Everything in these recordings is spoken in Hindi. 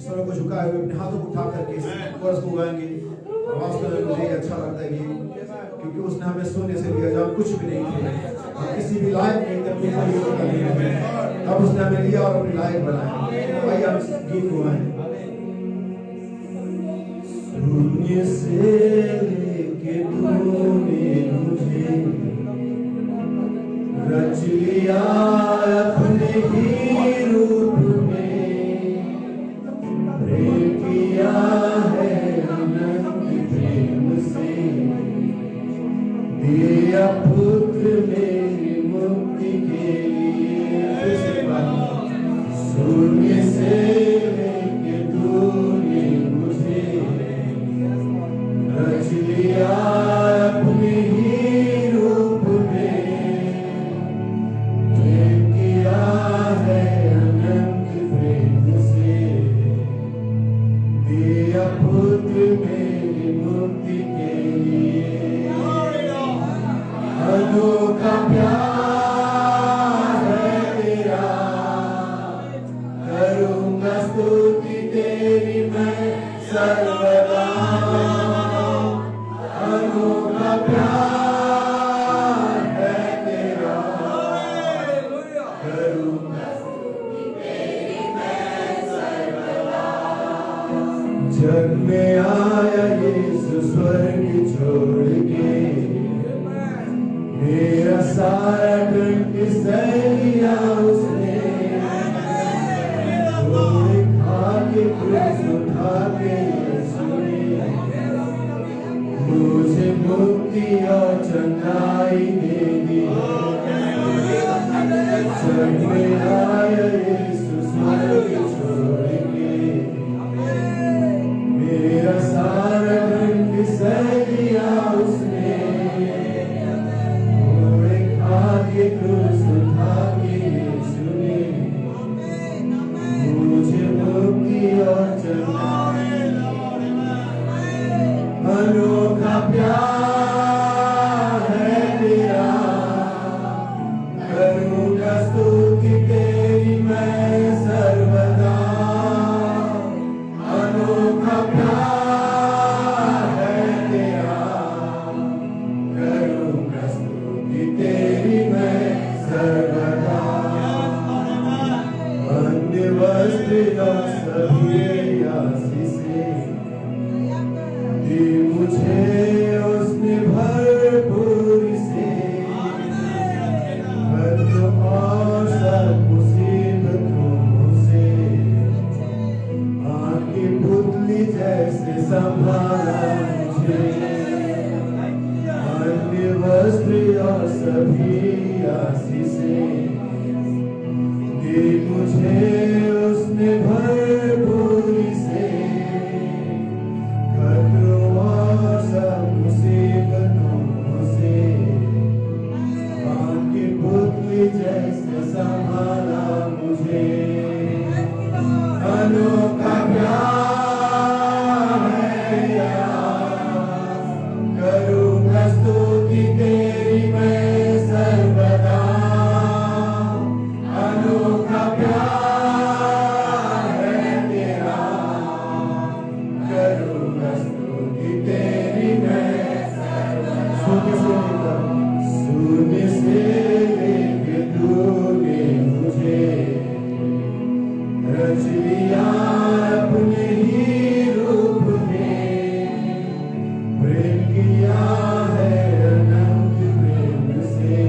सरों को झुकाए हुए अपने हाथों को उठा करके कोरस को गाएंगे। आवाज करने में मुझे अच्छा लगता है क्योंकि उसने हमें सोने से लिया जब कुछ भी नहीं थे, हम किसी भी लायक नहीं थे अपनी खरीदों का लिए, तब उसने हमें लिया और अपनी लायक बनाया। आइए हम इस गीत को गाएं। शून्य से लेके तूने मुझे रच लिया अपने ही रूप में, प्रेम किया है अनंत प्रेम से, दिया पुत्र मेरी मुक्ति के लिए। शून्य से लेके तूने मुझे रच लिया अपने ही रूप में, प्रेम किया है अनंत प्रेम से, दिया पुत्र मेरी मुक्ति के लिए। अनोखा प्यार है तेरा, करूँगा स्तुति तेरी मैं सर्वदा। अनोखा प्यार है तेरा, करूँगा स्तुति तेरी मैं सर्वदा। जग में आया यीशु स्वर्ग छोड़ के, मेरा सारा दंड सह लिया उसने, खा के क्रूस उठा के यीशु ने मुझे मुक्ति और चंगाई दे दी। जग में आया यीशु स्वर्ग छोड़ के, मेरा सारा दंड सह लिया उसने, आगे क्रूस उठा के यीशु ने मुझे मुक्ति और चंगाई। अनोखा प्यार है तेरा, करूँगा स्तुति तेरी मैं सर्वदा। अनोखा प्यार है तेरा, करूँगा स्तुति तेरी मैं सर्वदा। अन्य वस्त्र और सभी आशीषें दी मुझे उसने भरपूर से, बंधु और सब मुसीबतों से आँखी पुतली जैसे संभाला मुझे। अन्य वस्त्र और सभी आशीषें दी मुझे उसने भरपूर से, खतरों और सब मुसीबतों से आँखी पुतली जैसे संभाला मुझे। अनोखा प्यार है स्तुति तेरी मैं सोने से लेके तूने मुझे रच लिया अपने ही रूप में, प्रेम किया है अनंत प्रेम से,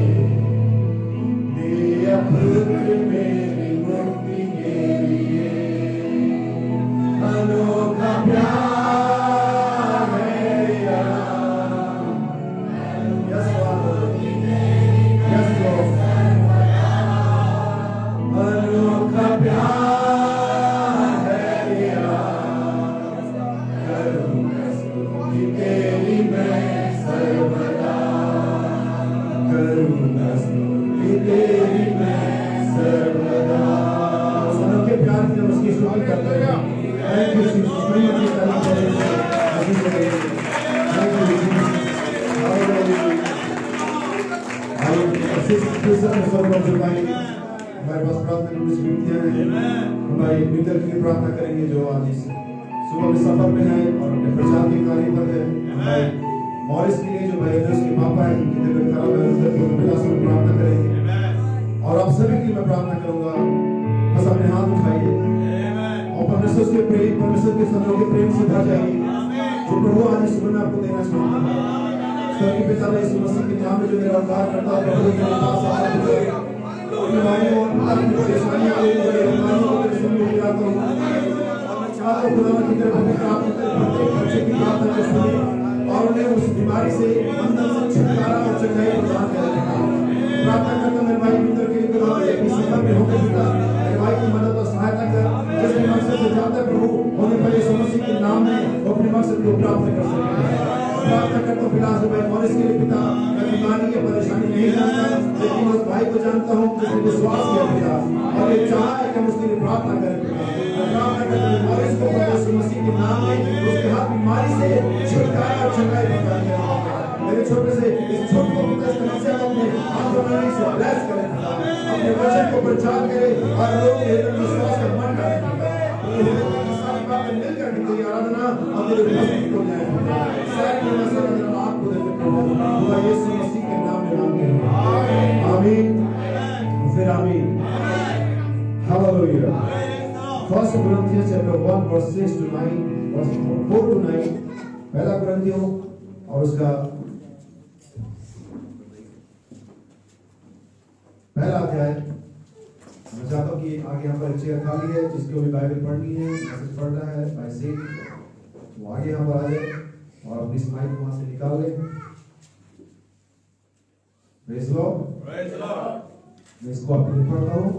दिया पुत्र मेरी मुक्ति के लिए। अनोखा प्यार है यार, यस Lord, अनोखा प्यार है यार, करूँगा स्तुति तेरी मैं सर्वदा, करूँगा स्तुति तेरी मैं सर्वदा। अनोखे प्यार की हम उसकी स्तुति करते हैं। Thank you Jesus, thank you Jesus, हमारे पास प्रार्थना की कुछ विनतियां हैं। हम भाई मित्र की प्रार्थना करेंगे जो आज इस सुबह में सफर में है और अपने प्रचार के कार्य पर है। भाई मॉरिस के लिए जो भाई उसके पापा है जिनकी तबीयत खराब है उनके लिए प्रार्थना करेंगे। और आप सभी के लिए मैं प्रार्थना करूंगा, बस अपने हाथ उठाइए और परमेश्वर के प्रेम, परमेश्वर के सन्मुख के प्रेम से भर जाइए जो प्रभु आज इस सुबह में आपको देना चाहता है। स्वर्गीय पिता ने यीशु मसीह के नाम में जो मेरा उद्धार करता है प्रभु के पास आता है, अपनी भाइयों और अपनी परेशानियों को मेरे बीमारियों को मेरे सुनने में लाता हूँ। और मैं चाहता हूँ खुदा की तरफ अपनी प्रार्थना करें, प्रत्येक बच्चे की प्रार्थना को सुने और उन्हें उस बीमारी से बंधन से छुटकारा और चंगाई प्रदान करें। प्रार्थना करता मेरे भाई मित्र के लिए खुदा अपनी सफर में होकर पिता मेरे भाई की मदद और सहायता कर, जिस भी मकसद से जाता है प्रभु होने पर यीशु मसीह के नाम में वो अपने मकसद को प्राप्त कर सके। प्रार्थना करता हूँ फिलहाल मैं मॉरिस के लिए पिता, मैं बीमारी या परेशानी नहीं जानता, लेकिन उस भाई को जानता हूँ जिसने विश्वास किया पिता और ये चाहा है कि हम उसके लिए प्रार्थना करें पिता। मैं प्रार्थना करता हूँ मॉरिस को यीशु मसीह के नाम में उसके हाथ बीमारी से छुटकारा और चंगाई प्रदान करें। मेरे छोटे से इस छोटे को पिता इस समस्या को अपने हाथ बनाने से ब्लेस करें पिता, अपने वचन को प्रचार करें और लोग विश्वास का मन करें पिता। मिलकर तेरी आराधना और तेरी उपस्थिति को जाए आपको यीशु मसीह के नाम में मांगते हैं, आमीन फिर आमीन। हालेलुया। First Corinthians chapter 1 verse 6 to 9, verse 4 to 9, पहला कोरिन्थियों और उसका पहला अध्याय। मैं चाहता हूँ कि आगे यहाँ पर चेयर खाली है, जिसको भी बाइबल पढ़नी है, मैसेज पढ़ रहा है भाई से, वो आगे यहाँ पर आ जाए और अपनी स्माइल को वहाँ से निकाल ले। Praise Lord. मैं इसको आपके लिए पढ़ता हूँ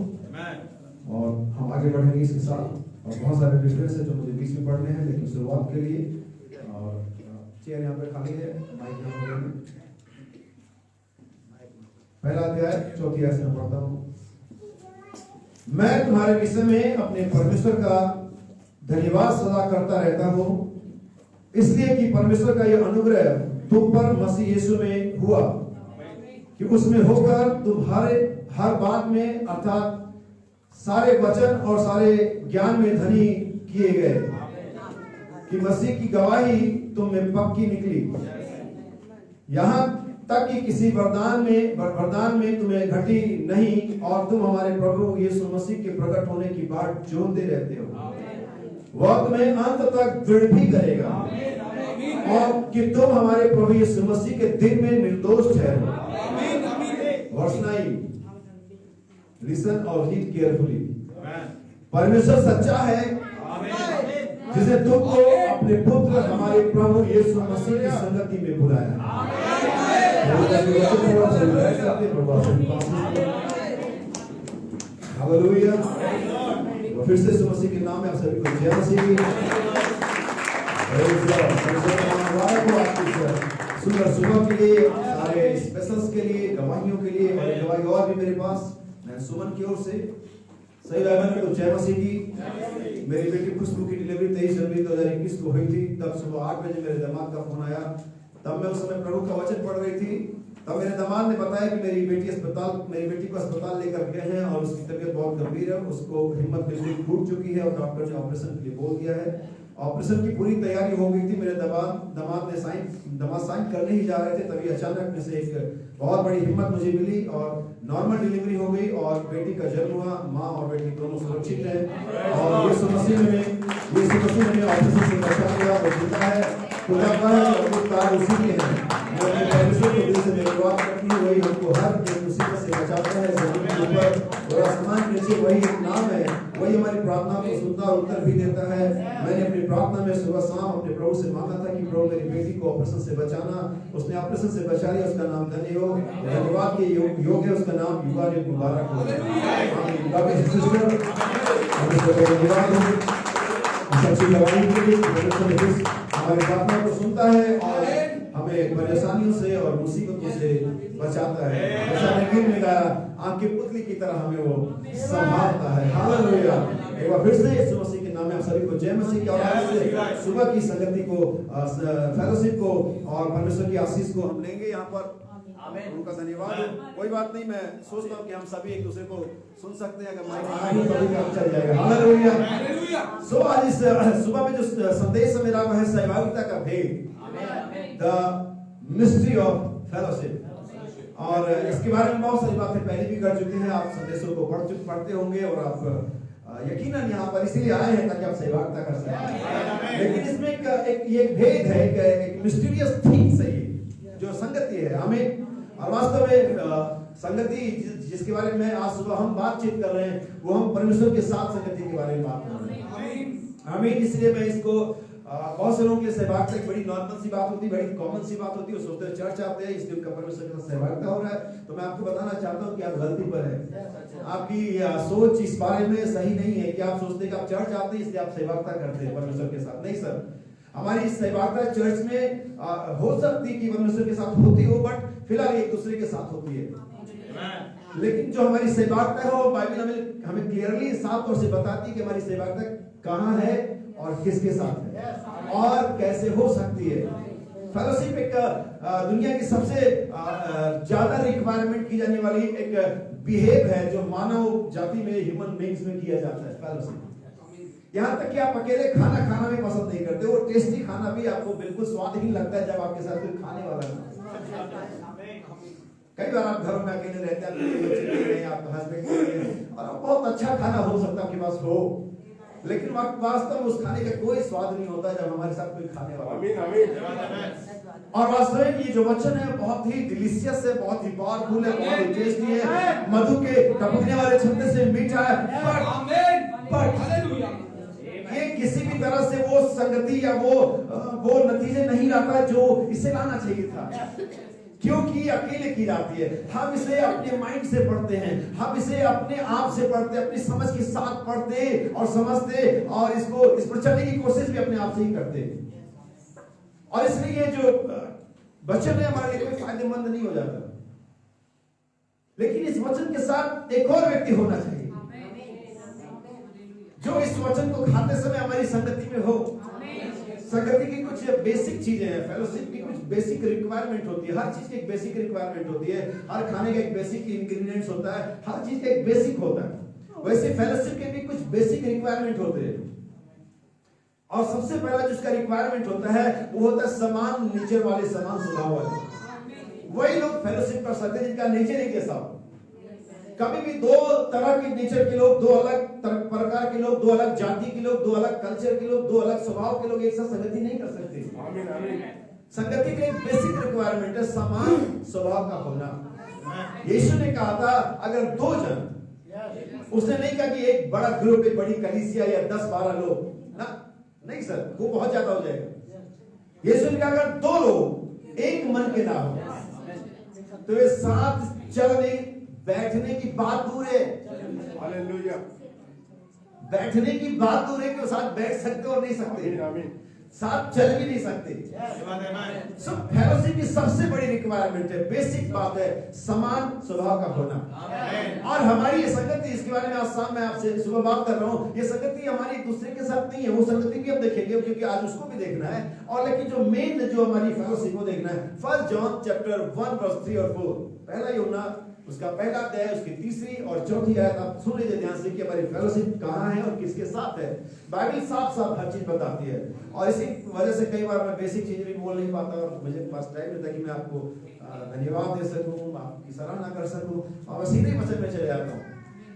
और हम आगे बढ़ेंगे इसके साथ। और बहुत सारे डिफरेंस है जो मुझे बीच में पढ़ने हैं, लेकिन शुरुआत के लिए और चेयर यहाँ पे खाली है, माइक यहाँ पर। पहला अध्याय 4 आयत से पढ़ता हूँ। मैं तुम्हारे विषय में अपने परमेश्वर का धन्यवाद सदा करता रहता हूँ, इसलिए कि परमेश्वर का यह अनुग्रह तुम पर मसीह यीशु में हुआ कि उसमें होकर तुम्हारे हर बात में अर्थात सारे वचन और सारे ज्ञान में धनी किए गए, कि मसीह की गवाही तुम में पक्की निकली, यहाँ तक कि किसी वरदान में तुम्हें घटी नहीं, और तुम हमारे प्रभु यीशु मसीह के प्रकट होने की बाट जोहते रहते हो। वह तुम्हें अंत तक दृढ़ भी करेगा और कि तुम हमारे प्रभु यीशु मसीह के दिन में निर्दोष ठहरो। वर्स 9, लिसन और हीड केयरफुली। परमेश्वर सच्चा है जिसे तुमको अपने पुत्र हमारे प्रभु यीशु मसीह की संगति में बुलाया। हालेलुया। फिर से यीशु मसीह के नाम में आप सभी को जय मसीह की। सुंदर सुबह के लिए, सारे स्पेशल्स के लिए, गवाहियों के लिए, और गवाही और भी मेरे पास मैं सुमन की ओर से सही बहन को जय मसीह की। मेरी बेटी खुशबू की डिलीवरी 23 जनवरी 2021 को हुई थी। तब सुबह 8 बजे मेरे दामाद का फोन आया। तब मैं उस समय प्रभु का वचन पढ़ रही थी। तब मेरे दामाद ने बताया कि मेरी बेटी को अस्पताल लेकर गए हैं और उसकी तबीयत बहुत गंभीर है, उसको हिम्मत बिल्कुल टूट चुकी है और डॉक्टर ने ऑपरेशन के लिए बोल दिया है। ऑपरेशन की पूरी तैयारी हो गई थी। मेरे दामाद साइन करने ही जा रहे थे, तभी अचानक में से एक बहुत बड़ी हिम्मत मुझे मिली और नॉर्मल डिलीवरी हो गई और बेटी का जन्म हुआ। माँ और बेटी दोनों सुरक्षित हैं और यीशु मसीह ने ऑपरेशन से बचा लिया और जीता है। खुदा का उसी के हैं। मैं अपने परमेश्वर को दिल से धन्यवाद करती हूँ। वही हमको हर एक मुसीबत से बचाता है। जमीन के ऊपर और आसमान के नीचे वही एक नाम है, वही हमारी प्रार्थना को सुनता और उत्तर भी देता है। मैंने अपनी प्रार्थना में सुबह शाम अपने प्रभु से मांगा था कि प्रभु मेरी बेटी को ऑपरेशन से बचाना। उसने ऑपरेशन से बचा लिया। उसका नाम धन्य हो, धन्यवाद के योग है। उसका नाम युवा मुबारक हो। हमारी प्रार्थना को सुनता है और हमें परेशानियों से और मुसीबतों से बचाता है। ऐसा नहीं मिला, आंख की पुतली की तरह हमें वो संभालता है। हालेलुया। एक बार फिर से यीशु मसीह के नाम में आप सभी को जय मसीह की औलाद से सुबह की संगति को, फेलोशिप को और परमेश्वर की आशीष को हम लेंगे यहाँ पर। उनका धन्यवाद। कोई बात नहीं, मैं सोचता हूँ कि हम सभी एक दूसरे को सुन सकते हैं। अगर माइक तो भी काम चल जाएगा। हालेलुया। सो आज इस सुबह में जो संदेश मेरा वो है सहभागिता का भेद, द मिस्ट्री ऑफ फेलोशिप। और इसके बारे में बहुत सारी बातें पहले भी कर चुके हैं। आप संदेशों को पढ़ते होंगे और आप यकीनन यहाँ पर इसीलिए आए हैं ताकि आप सहभागिता कर सकें। लेकिन इसमें एक भेद है, एक मिस्टीरियस थिंग से जो संगति है हमें। और वास्तव में संगति जिसके बारे में आज सुबह हम बातचीत कर रहे हैं वो हम परमेश्वर के साथ संगति के बारे में बात कर रहे हैं। हमें इसलिए मैं इसको बहुत से लोगों के लिए सहभागिता एक बड़ी नॉर्मल सी बात होती है, बड़ी कॉमन सी बात होती है। सोचते हैं चर्च आते हैं इसलिए उनका परमेश्वर के साथ सहभागिता हो रहा है। तो मैं आपको बताना चाहता हूँ कि आप गलती पर है। आपकी सोच इस बारे में सही नहीं है कि आप सोचते हैं कि आप चर्च आते हैं इसलिए आप सहभागिता करते हैं परमेश्वर के साथ। नहीं सर, हमारी सहभागिता चर्च में हो सकती है कि परमेश्वर के साथ होती हो, बट फिलहाल एक दूसरे के साथ होती है। लेकिन जो हमारी सहभागिता है वो बाइबल हमें क्लियरली साफ तौर से बताती है कि हमारी सहभागिता कहाँ है और किसके साथ है और कैसे हो सकती है। फेलोशिप एक दुनिया की सबसे ज्यादा रिक्वायरमेंट की जाने वाली एक बिहेव है जो मानव जाति में, ह्यूमन बीइंग्स में किया जाता है। फेलोशिप यहाँ तक कि आप अकेले खाना खाना भी पसंद नहीं करते। वो टेस्टी खाना भी आपको बिल्कुल स्वादहीन लगता है जब आपके साथ कोई खाने वाला है। कई बार आप घरों में अकेले रहते हैं, आप हस्बैंड और बहुत अच्छा खाना हो सकता है आपके पास हो, लेकिन वास्तव में उस खाने का कोई स्वाद नहीं होता जब हमारे साथ कोई खाने वाला। और वास्तव में ये जो वचन है बहुत ही डिलीशियस है, बहुत ही पावरफुल है, बहुत ही टेस्टी है, मधु के टपकने वाले छत्ते से मीठा है। ये किसी भी तरह से वो संगति या वो नतीजे नहीं लाता जो इसे लाना चाहिए था, क्योंकि अकेले की जाती है। हम इसे अपने माइंड से पढ़ते हैं, हम इसे अपने आप से पढ़ते हैं, अपनी समझ के साथ पढ़ते और समझते और इस पर चलने की कोशिश भी अपने आप से ही करते। और इसलिए जो वचन है हमारे लिए कोई फायदेमंद नहीं हो जाता। लेकिन इस वचन के साथ एक और व्यक्ति होना चाहिए जो इस वचन को खाते समय हमारी संगति में हो। संगति की कुछ बेसिक चीजें हैं, फेलोशिप की कुछ बेसिक रिक्वायरमेंट होती है। हर चीज की एक बेसिक रिक्वायरमेंट होती है, हर खाने का एक बेसिक इंग्रेडिएंट्स होता है, हर चीज का एक बेसिक होता है। वैसे फेलोशिप के भी कुछ बेसिक रिक्वायरमेंट होते हैं। और सबसे पहला जिसका रिक्वायरमेंट होता है वो होता है समान नेचर वाले, समान स्वभाव वाले। वही लोग फेलोशिप कर सकते हैं जिनका नेचर एक जैसा हो। कभी भी दो तरह के नेचर के लोग, दो अलग प्रकार के लोग, दो अलग जाति के लोग, दो अलग कल्चर के लोग, दो अलग स्वभाव के लोग एक साथ संगति नहीं कर सकते। संगति का एक बेसिक रिक्वायरमेंट है समान स्वभाव का होना। यीशु ने कहा था अगर दो जन, उसने नहीं कहा कि एक बड़ा ग्रुप, एक बड़ी कलीसिया या 10-12 लोग ना, नहीं सर, वो बहुत ज्यादा हो जाएगा। यीशु ने कहा अगर दो लोग एक मन के ना हो तो वे साथ चलने बैठने की बात दूर है। हालेलुया। बैठने की बात दूर है कि वो साथ बैठ सकते और नहीं सकते, साथ चल भी नहीं सकते। सो फेलोशिप की सबसे बड़ी रिक्वायरमेंट है, बेसिक बात है समान स्वभाव का होना। और हमारी ये संगति, इसके बारे में आज शाम मैं आपसे सुबह बात कर रहा हूँ, ये संगति हमारी एक दूसरे के साथ नहीं है। वो संगति भी हम देखेंगे क्योंकि आज उसको भी देखना है। और लेकिन जो मेन जो हमारी फेलोशिप को देखना है, 1 जॉन चैप्टर 1 वर्स 3 और 4, पहला यूहन्ना उसका पहला अध्याय, उसकी तीसरी और चौथी आयत आप सुन लीजिए ध्यान से कि हमारी फेलोशिप कहाँ है और किसके साथ है। बाइबल साफ साफ हर चीज बताती है, और इसी वजह से कई बार मैं बेसिक चीजें भी बोल नहीं पाता, और मुझे पास टाइम नहीं था कि मैं आपको धन्यवाद दे सकूं, आपकी सराहना कर सकूं, और मैं सीधे वचन में चले जाता हूँ।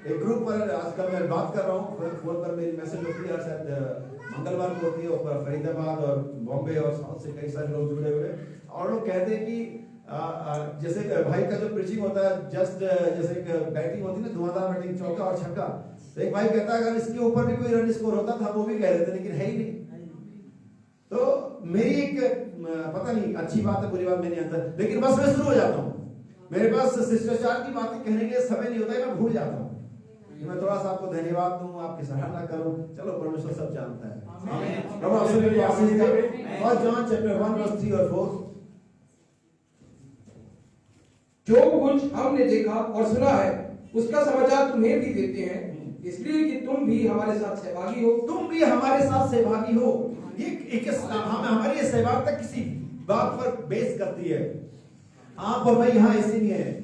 एक ग्रुप पर आजकल मैं बात कर रहा हूँ, फोन पर मेरी मैसेज होती है, शायद मंगलवार को होती है, ऊपर फरीदाबाद और बॉम्बे और साउथ से कई सारे लोग जुड़े हुए, और लोग कहते हैं कि जैसे भाई का जो प्रीचिंग होता है, जस्ट जैसे बैटिंग होती है ना, धुआंधार बैटिंग, चौका और छक्का, तो एक भाई कहता है अगर इसके ऊपर भी कोई रन स्कोर होता था वो भी कह देते, लेकिन है ही नहीं। तो मेरी एक पता नहीं अच्छी बात है बुरी बात मेरे अंदर, लेकिन बस मैं शुरू हो जाता हूँ, मेरे पास शिष्टाचार की बातें कहने के लिए समय नहीं होता है, मैं भूल जाता हूँ कि मैं थोड़ा सा आपको धन्यवाद दूं, आपकी सराहना करूं। चलो प्रभु सब जानता है। प्रभु आप सभी को आशीष दे। और जॉन चैप्टर 1 वर्स 3 और 4, जो कुछ हमने देखा और सुना है उसका समाचार तुम्हें भी देते हैं, इसलिए कि तुम भी हमारे साथ सहभागी हो। तुम भी हमारे साथ सहभागी हो। ये एक हमारी सहभागिता किसी बात पर बेस करती है। आप और मैं यहाँ ऐसे नहीं है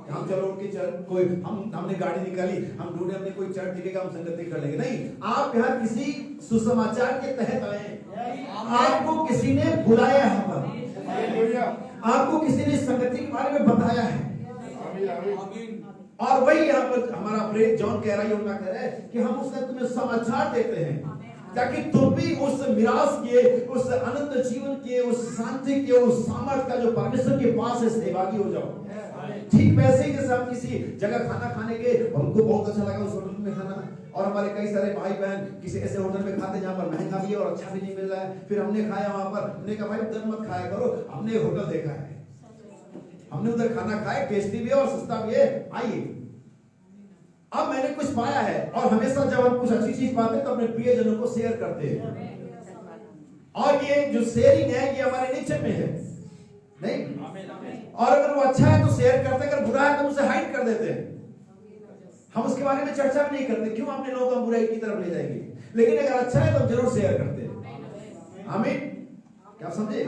हम चलो उनके चर्च कोई हमने गाड़ी निकाली, हम ढूंढे हमने कोई चर्च दिखेगा हम संगति कर लेंगे, नहीं। आप यहाँ किसी सुसमाचार के तहत आए, आपको किसी ने बुलाया है, आपको किसी ने संगति के बारे में बताया है, और वही यहाँ पर हमारा प्रेरित जॉन कह रहा है, यूहन्ना कह रहा है कि हम उसका तुम्हें समाचार देते हैं ताकि तुम भी उस मिरास के, उस अनंत जीवन के, उस शांति के, उस सामर्थ का जो परमेश्वर के पास है सहभागी हो जाओ। ठीक वैसे ही जैसे हम किसी जगह खाना खाने के, हमको बहुत अच्छा लगा उस होटल में खाना, और हमारे कई सारे भाई बहन किसी ऐसे होटल में खाते जहाँ पर महंगा भी है और अच्छा भी नहीं मिल रहा है, फिर हमने खाया वहां पर, हमने कहा भाई उधर मत खाया करो, हमने होटल देखा है, हमने उधर खाना खाया, टेस्टी भी है और सस्ता भी है, आइए। अब मैंने कुछ पाया है, और हमेशा जब हम कुछ अच्छी चीज पाते हैं तो अपने प्रियजनों को शेयर करते हैं, और ये जो शेयरिंग है ये हमारे नेचर में है, नहीं। और अगर वो अच्छा है तो शेयर करते हैं, अगर बुरा है तो उसे हाइड कर देते हैं, हम उसके बारे में चर्चा भी नहीं करते, क्यों अपने लोगों को बुराई की तरफ ले जाएंगे, लेकिन अगर अच्छा है तो हम जरूर शेयर करते हैं। आमीन, क्या समझे?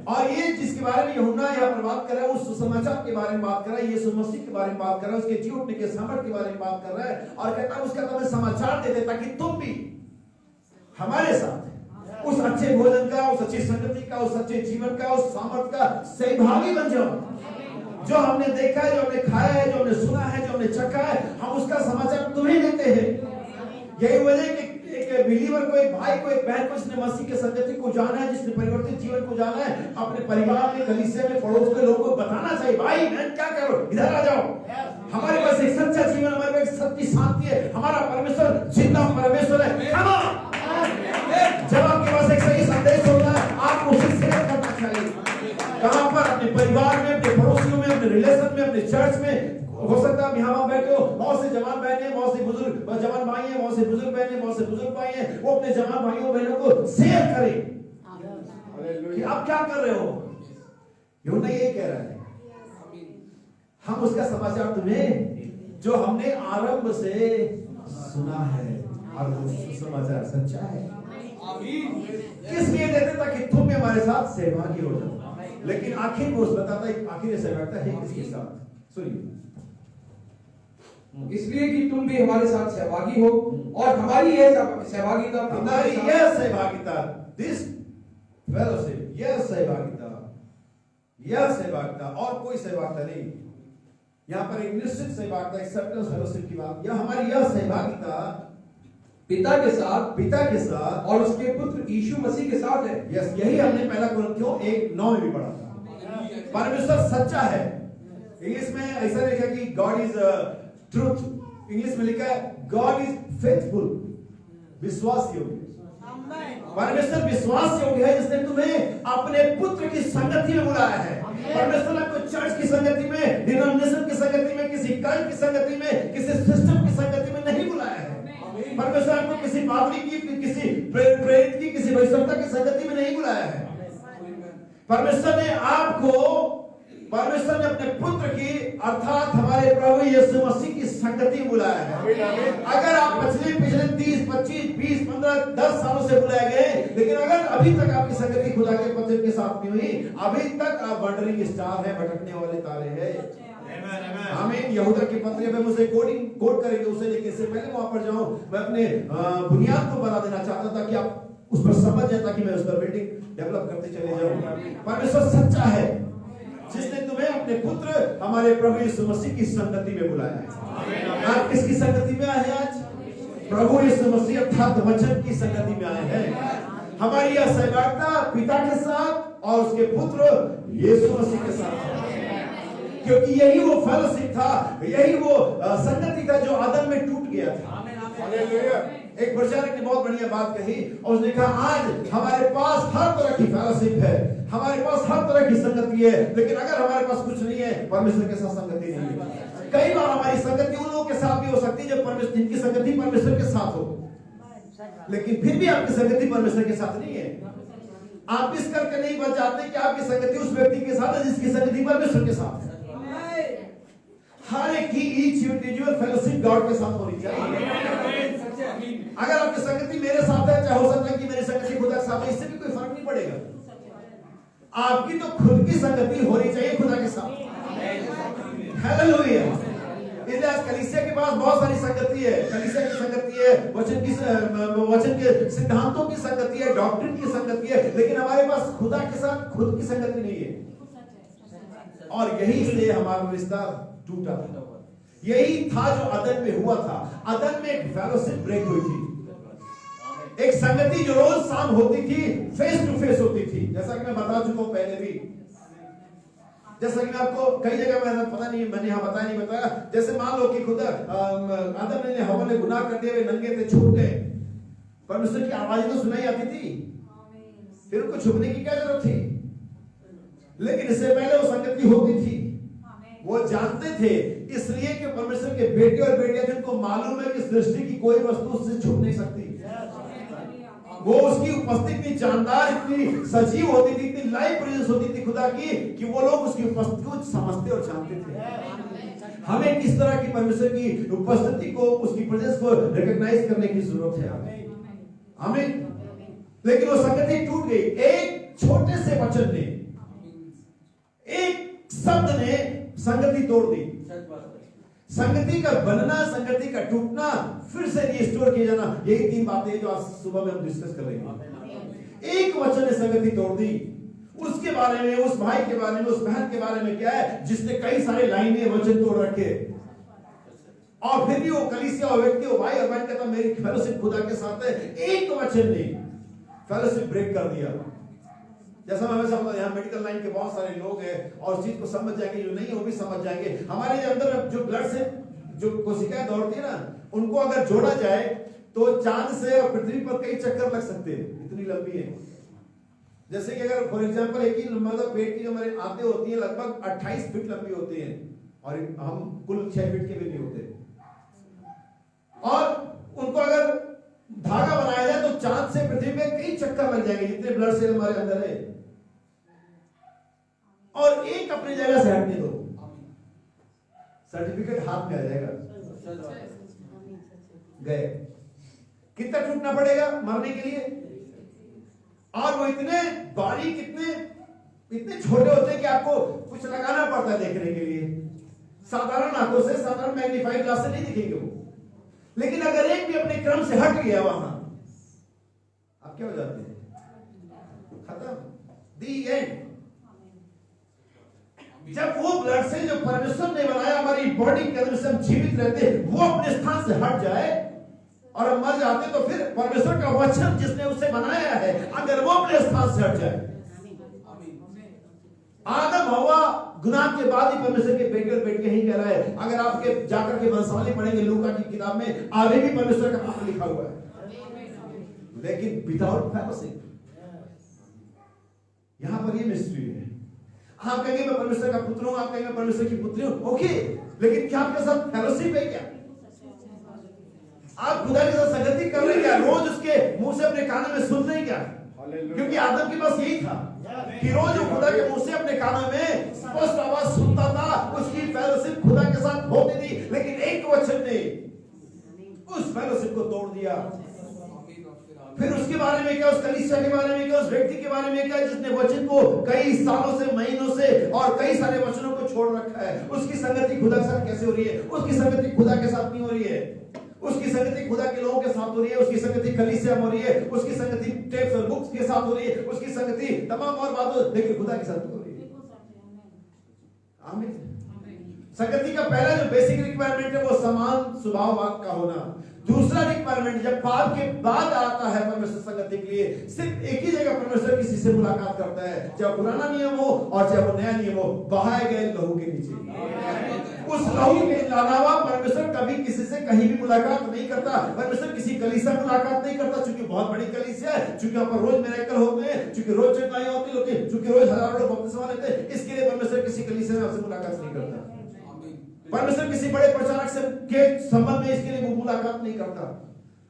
और ये जिसके बारे में यूहन्ना यहाँ पर बात कर रहा है, उस सुसमाचार के बारे में बात कर रहा है, यीशु मसीह के बारे में बात कर रहा है, उसके जी उठने के सामर्थ्य के बारे में बात कर रहा है, और कहता है उसका तुम्हें समाचार दे दे ताकि तुम भी हमारे साथ उस अच्छे भोजन का, उस अच्छी संगति का, उस अच्छे जीवन का, उस सामर्थ्य का सहभागी बन जाओ। जो हमने देखा है, जो हमने खाया है, जो हमने सुना है, जो हमने चखा है, हम उसका समाचार तुम्हें देते हैं। यही वजह है कि एक बिलीवर को, एक भाई को, एक बहन को जिसने मसीह के संगति को जाना है, जिसने परिवर्तित जीवन को जाना है, अपने परिवार में, कलीसिया में, पड़ोस के लोगों को बताना चाहिए, भाई बहन क्या करो, इधर आ जाओ, हमारे पास एक सच्चा जीवन, हमारे पास सच्ची शांति है, हमारा परमेश्वर जिंदा परमेश्वर है। जब आपके पास एक सही संदेश होता है, आपको उसे शेयर करना चाहिए। कहां पर? अपने परिवार में, अपने पड़ोसियों में, अपने रिलेशन में, अपने चर्च में। हो सकता है यहाँ बैठे हो, बहुत से जवान बहन है, बहुत से बुजुर्ग जवान भाई है, बहुत से बुजुर्ग बहन है, बहुत से बुजुर्ग भाई है, वो अपने जवान भाइयों बहनों को शेयर करें कि आप क्या कर रहे हो। यूहन्ना ये कह रहा है, हम उसका समाचार तुम्हें जो हमने आरंभ से सुना है, और वो समाचार सच्चा है, किस लिए देते ताकि तुम भी हमारे साथ सहभागी हो जाओ। लेकिन आखिर में उस बताता है, आखिर सहभागिता है किसके साथ? सुनिए, इसलिए कि तुम भी हमारे साथ सहभागी हो, और हमारी यह सहभागिता, हमारी यह सहभागिता, दिस फेलोशिप, यह सहभागिता, यह सहभागिता, और कोई सहभागिता नहीं। यहाँ पर एक निश्चित सहभागिता, एक्सेप्टेंस फेलोशिप की बात, यह हमारी यह सहभागिता पिता के साथ और उसके पुत्र यीशु मसीह के साथ है। यस, यही हमने पहला कुरिन्थियों 1:9 में भी पढ़ा था। परमेश्वर सच्चा है। इंग्लिश में ऐसा लिखा कि गॉड इज ट्रूथ, इंग्लिश में लिखा है गॉड इज फेथफुल, विश्वास योग्य। परमेश्वर विश्वास योग्य है, जिसने तुम्हें अपने पुत्र की संगति में बुलाया है। परमेश्वर आपको चर्च की संगति में, डिनोमिनेशन की संगति में, किसी कल्ट की संगति में, किसी सिस्टम की संगति में नहीं बुलाया है। परमेश्वर आपको किसी पादरी की, किसी प्रेरित की, किसी वैश्वता की संगति में नहीं बुलाया है। परमेश्वर ने आपको, परमेश्वर ने अपने पुत्र की, अर्थात हमारे प्रभु यीशु मसीह की संगति में बुलाया है। अगर आप पिछले 30, 25, 20, 15, 10 सालों से बुलाए गए, लेकिन अगर अभी तक आपकी संगति खुदा के पत्र के साथ नहीं हुई, अभी तक आप वंडरिंग स्टार है, भटकने वाले तारे हैं। आमीन। यहूदा की पत्री में मुझे कोट करेंगे उसे, लेकिन इससे पहले वहां पर जाऊं, मैं अपने बुनियाद को बना देना चाहता था कि आप उस पर समझ जाए, ताकि मैं उस पर बिल्डिंग डेवलप करते चले जाऊं। परमेश्वर सच्चा है, जिसने तुम्हें अपने पुत्र हमारे प्रभु यीशु मसीह की संगति में बुलाया है। आप किसकी संगति में आए हैं आज? प्रभु यीशु मसीह अर्थात वचन की संगति में आए हैं। हमारी यह सहभागिता पिता के साथ और उसके पुत्र यीशु मसीह के साथ है, क्योंकि यही वो फेलोशिप था, यही वो संगति था जो आदम में टूट गया था। एक प्रचारक ने बहुत बढ़िया बात कही और उसने कहा, आज हमारे पास हर तरह की फेलोशिप है, हमारे पास हर तरह की संगति है, लेकिन अगर हमारे पास कुछ नहीं है, परमेश्वर के साथ संगति नहीं है। कई बार हमारी संगति उन लोगों के साथ भी हो सकती है जो परमेश्वर, जिनकी संगति परमेश्वर के साथ हो, लेकिन फिर भी आपकी संगति परमेश्वर के साथ नहीं है। आप इस करके नहीं बच जाते कि आपकी संगति उस व्यक्ति के साथ है जिसकी संगति परमेश्वर के साथ है। हर एक की ईच इंडिविजुअल फेलोशिप गॉड के साथ होनी चाहिए। अगर आपकी संगति मेरे साथ है, चाहे हो सकता है कि मेरी संगति खुदा के साथ है, इससे भी कोई फर्क नहीं पड़ेगा। आपकी तो खुद की संगति होनी चाहिए खुदा के साथ। हालेलुया। इसलिए आज कलीसिया के पास बहुत सारी संगति है। कलीसिया की संगति है, वचन के सिद्धांतों की संगति है, डॉक्ट्रिन की संगति है, लेकिन हमारे पास खुदा के साथ खुद की संगति नहीं है। और यही से हमारा रिश्ता टूटा था। यही था जो अदन में हुआ था। अदन में एक फेलोशिप ब्रेक हुई थी, एक संगति जो रोज शाम होती थी, फेस टू फेस होती थी। जैसा कि मैं बता चुका हूं पहले भी, जैसा कि मैं आपको कई जगह में पता नहीं मैंने यहाँ बताया नहीं बताया, जैसे मान लो कि खुदा आदम ने हवा ने गुनाह करते हुए नंगे थे, छूट गए, परमेश्वर की आवाज तो सुनाई आती थी, फिर उनको छुपने की क्या जरूरत थी? लेकिन इससे पहले वो संगति होती थी। वो जानते थे, इसलिए कि परमेश्वर के बेटे और बेटियां जिनको मालूम है कि सृष्टि की कोई वस्तु उससे छुप नहीं सकती। वो उसकी उपस्थिति इतनी जानदार, इतनी सजीव होती थी, इतनी लाइव प्रेजेंस होती थी खुदा की, कि वो लोग उसकी उपस्थिति को समझते और जानते थे। हमें किस तरह की परमेश्वर की उपस्थिति को, उसकी प्रेजेंस को रिकॉग्नाइज करने की जरूरत है। हमें, लेकिन वो संगति टूट गई। एक छोटे से वचन ने, एक शब्द ने संगति तोड़ दी। संगति का बनना, संगति का टूटना, फिर से रिस्टोर किया जाना, यही तीन बातें जो आज सुबह में हम डिस्कस कर रहे हैं। एक वचन ने संगति तोड़ दी। उसके बारे में, उस भाई के बारे में, उस बहन के बारे में क्या है जिसने कई सारे लाइनें वचन तोड़ रखे, और फिर भी वो कलीसिया और व्यक्ति, वो भाई और बहन कहता मेरी फेलोशिप खुदा के साथ है। एक वचन ने फेलोशिप ब्रेक कर दिया। जैसा मैं हमेशा बोलता, यहाँ मेडिकल लाइन के बहुत सारे लोग हैं और उस चीज को समझ जाएंगे, जो नहीं है वो भी समझ जाएंगे। हमारे अंदर जो ब्लड से जो कोशिकाएं दौड़ती है ना, उनको अगर जोड़ा जाए तो चांद से और पृथ्वी पर कई चक्कर लग सकते हैं, इतनी लंबी है। जैसे कि अगर फॉर एग्जांपल एक ही मतलब पेट की जो हमारे आते होती है लगभग 28 फीट लंबी होती है, और हम कुल 6 फीट के भी नहीं होते, और उनको अगर धागा बनाया जाए तो चांद से पृथ्वी में कई चक्कर लग जाएंगे, जितने ब्लड सेल हमारे अंदर है। और एक अपनी जगह से हटने दो, सर्टिफिकेट हाथ में आ जाएगा, गए। कितना टूटना पड़ेगा मरने के लिए? और वो इतने बारीक, इतने छोटे होते हैं कि आपको कुछ लगाना पड़ता है देखने के लिए। साधारण आंखों से, साधारण मैग्नीफाइंग ग्लास से नहीं दिखेंगे वो। लेकिन अगर एक भी अपने क्रम से हट गया वहां, आप क्या हो जाते हैं? खत्म, दी एंड। जब वो ब्लड से जो परमेश्वर ने बनाया हमारी बॉडी के अंदर से हम जीवित रहते, वो अपने स्थान से हट जाए और हम मर जाते, तो फिर परमेश्वर का वचन जिसने उसे बनाया है, अगर वो अपने स्थान से हट जाए, आदम हवा गुनाह के बाद ही परमेश्वर के बेटे और बेटियां ही कह रहा है। अगर आपके जाकर के वंशावली पढ़ेंगे लूका की किताब में, आगे भी परमेश्वर का नाम लिखा हुआ है, लेकिन विदाउट फेलोशिप। यहां पर ये मिस्ट्री है। आप कहेंगे मैं परमेश्वर का पुत्र हूं, आप कहेंगे मैं परमेश्वर की पुत्री हूं, ओके, लेकिन क्या आपके साथ फेलोशिप है? क्या आप खुदा के साथ संगति कर रहे हैं? क्या रोज उसके मुंह से अपने कानों में सुन रहे हैं? क्या? क्योंकि आदम के पास यही था कि रोज वो खुदा के मुंह से अपने कानों में स्पष्ट आवाज सुनता था, उसकी फेलोशिप खुदा के साथ होती थी। लेकिन एक वचन ने उस फेलोशिप को तोड़ दिया। फिर उसके बारे में क्या, उस कलीसिया के बारे में क्या, उस व्यक्ति के बारे में क्या जिसने वचन को कई सालों से, महीनों से और कई सारे वचनों को छोड़ रखा है। उसकी संगति खुदा के साथ कैसे हो रही है? उसकी संगति खुदा के साथ नहीं हो रही है, उसकी संगति खुदा के लोगों के साथ हो रही है, उसकी संगति कलीसिया में हो रही है, उसकी संगति टेप्स और बुक्स के साथ हो रही है, उसकी संगति तमाम और बातों, लेकिन खुदा के साथ हो रही है। आमीन। संगति का पहला जो बेसिक रिक्वायरमेंट है वो समान स्वभाव का होना। दूसरा रिक्वायरमेंट जब पाप के बाद आता है परमेश्वर संगति के लिए, सिर्फ एक ही जगह परमेश्वर किसी से मुलाकात करता है, चाहे पुराना नियम हो और चाहे वो नया नियम हो, बहाए गए लहू के नीचे। उस लहू के अलावा परमेश्वर कभी किसी से कहीं भी मुलाकात नहीं करता। परमेश्वर किसी कलीसिया मुलाकात नहीं करता, क्योंकि बहुत बड़ी कलीसिया है, क्योंकि वहां पर रोज मिरेकल होते हैं, क्योंकि रोज चंगाई होती है, क्योंकि रोज हजारों लोग बपतिस्मा लेते हैं। इसके लिए परमेश्वर किसी कलीसिया में आपसे मुलाकात नहीं करता। परमेश्वर किसी बड़े प्रचारक से के संबंध में इसके लिए वो मुलाकात नहीं करता।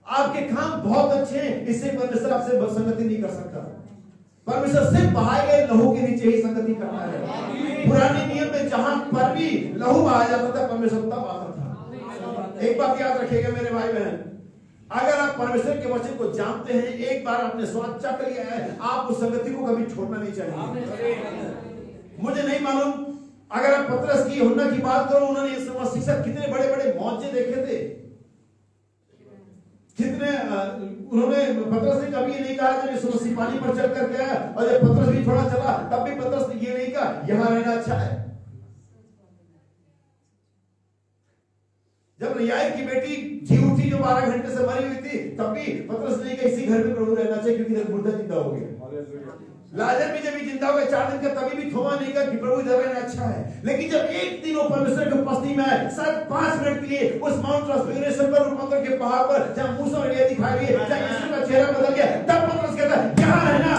आपके काम बहुत अच्छे हैं, इससे परमेश्वर आपसे संगति नहीं कर सकता। परमेश्वर सिर्फ बहाए गए लहू के नीचे ही संगति करता है। पुराने नियम में जहां पर भी लहू बहाया जाता था, परमेश्वर तब आता था। एक बात याद रखिएगा मेरे भाई बहन, अगर आप परमेश्वर के वचन को जानते हैं, एक बार आपने स्वाद चख लिया है, आप उस संगति को कभी छोड़ना नहीं चाहिए। मुझे नहीं मालूम, अगर आप पतरस की, यूहन्ना की बात करो, उन्होंने यीशु मसीह के साथ कितने बड़े बड़े मौजे देखे थे, कितने उन्होंने, पतरस ने कभी ये नहीं कहा जब यीशु मसीह पानी पर चल कर गया, और जब पतरस भी थोड़ा चला तब भी पतरस ने ये नहीं कहा यहां रहना अच्छा है। जब न्याय की बेटी जी उठी जो 12 घंटे से मरी हुई थी, तब भी पतरस ने कहा इसी घर में प्रभु रहना चाहिए, क्योंकि मुर्दा जिंदा हो गया। लाजर भी जब जिंदा हो गया 4 दिन का, तभी भी थोमा नहीं कहा कि प्रभु इधर रहना अच्छा है। लेकिन जब एक दिन वो परमेश्वर की उपस्थिति में आए, सिर्फ 5 मिनट के लिए उस माउंट ट्रांसफिगरेशन पर, रूपांतर के पहाड़ पर, जहां मूसा और एलिया दिखाई दिए, जहां यीशु का चेहरा बदल गया, तब पतरस कहता है यहां रहना,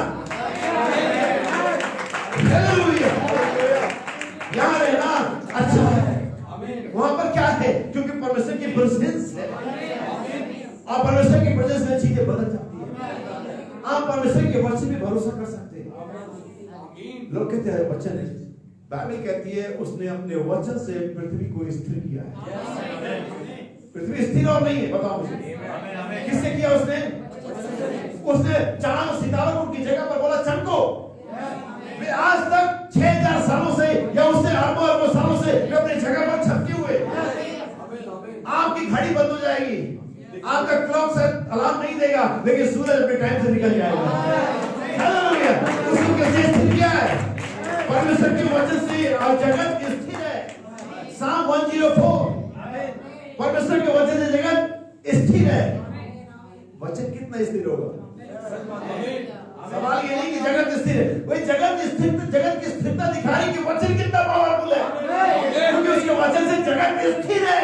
हालेलुया, यहां रहना अच्छा है। वहां पर क्या है? क्योंकि परमेश्वर की प्रेजेंस है, और परमेश्वर की प्रेजेंस में चीजें बदल जाती है। आप परमेश्वर के वचन पे भरोसा कर सकते हैं। लोग कहते हैं वचन है, बाइबल कहती है उसने अपने वचन से पृथ्वी को स्थिर किया है। पृथ्वी स्थिर और नहीं है, बताओ मुझे किससे किया? उसने चांद सितारों को की जगह पर बोला चमको। वे आज तक 6000 सालों से या उससे अरबों सालों से वे अपनी जगह पर छपके हुए। आपकी घड़ी बंद हो जाएगी, आपका क्लॉक सेट अलार्म नहीं देगा, लेकिन सूरज अपने टाइम से निकल जाएगा। हालेलुया, उसने स्थिर किया है परमेश्वर के वचन से, और जगत स्थिर है। साम 104, परमेश्वर के वचन से जगत स्थिर है। वचन कितना स्थिर होगा? सवाल ये नहीं कि जगत स्थिर है, वही जगत स्थिर, जगत की स्थिरता दिखा रही कि वचन कितना पावरफुल है, क्योंकि उसके वचन से जगत स्थिर है।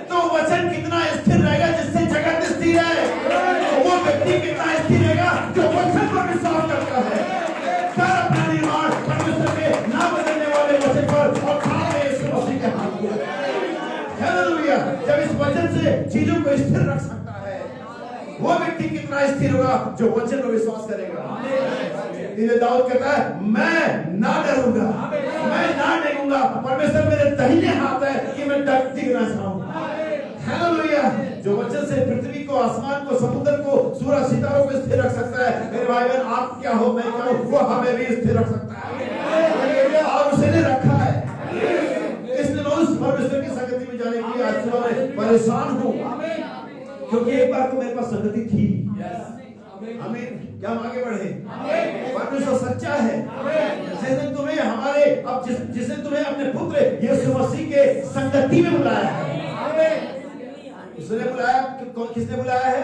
तो वचन कितना स्थिर रहेगा जिससे जगत स्थिर है? वो व्यक्ति कितना स्थिर रहेगा जो वचन पर विश्वास करता है। कर अपना निर्माण परमेश्वर के ना बदलने वाले वचन पर, और खाए यीशु मसीह के हाथ में। हालेलुया, जब इस वचन से चीजों को स्थिर रख सकता है, वो व्यक्ति कितना स्थिर होगा जो वचन पर विश्वास करेगा। इसलिए दाऊद कहता है मैं ना डरूंगा, मैं ना डेगूंगा, परमेश्वर मेरे दाहिने हाथ है कि मैं डिग ना जाऊं। हालेलुया, जो वचन से पृथ्वी को, आसमान को, समुद्र को, सूरज सितारों को स्थिर रख सकता है, मेरे भाई बहन आप क्या हो मैं क्या हूं, वो हमें भी स्थिर रख सकता है, और उसने रखा है। इसलिए मैं उस परमेश्वर की संगति में जाने के लिए आज सुबह में परेशान हूं, क्योंकि एक बार तो मेरे पास संगति थी। आमीन, क्या हम आगे बढ़े? परमेश्वर सच्चा है। जिसने तुम्हें हमारे, अब जिसने तुम्हें अपने पुत्र यीशु मसीह के संगति में बुलाया है, उसने बुलाया, किसने बुलाया है?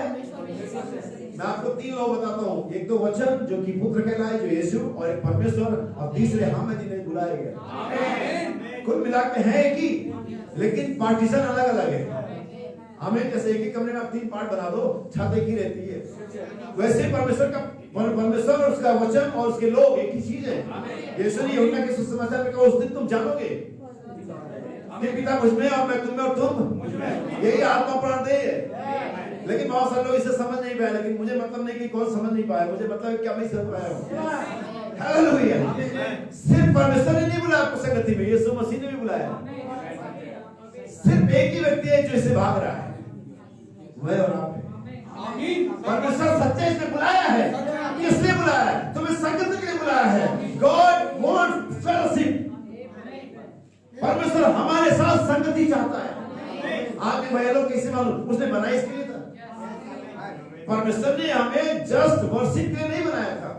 मैं आपको 3 लोग बताता हूँ। एक तो वचन जो कि पुत्र कहलाए, जो यीशु, और एक परमेश्वर, और तीसरे हम हैं जिन्हें बुलाया गया। कुल मिला के है एक ही, लेकिन पार्टीशन अलग अलग है। हमें जैसे एक ही कमरे में आप 3 पार्ट बना दो, छत एक ही रहती है, वैसे परमेश्वर का, परमेश्वर और उसका वचन और उसके लोग एक ही चीज है। यीशु ने यूहन्ना के सुसमाचार में कहा उस दिन तुम जानोगे कि पिता मुझ में और मैं तुम में और तुम मुझ में, यही आत्मा प्राण देह है। लेकिन बहुत सारे लोग इसे समझ नहीं पाए, लेकिन मुझे मतलब नहीं कि कौन समझ नहीं पाया, मुझे मतलब क्या मैं समझ पाया हूं। हालेलुया, सिर्फ परमेश्वर ने नहीं बुलाया आपको संगति में, यीशु मसीह ने भी बुलाया। सिर्फ एक ही व्यक्ति है जो इसे भाग रहा है, मैं और आप। परमेश्वर परमेश्वर सच्चे इसने बुलाया है। किसने बुलाया है? तुम्हें संगति के लिए बुलाया है। God wants fellowship. परमेश्वर हमारे साथ संगति चाहता है। आपके भाई लोग कैसे मालूम? उसने बनाया इसके लिए था। परमेश्वर ने हमें जस्ट वर्शिप के लिए नहीं बनाया था,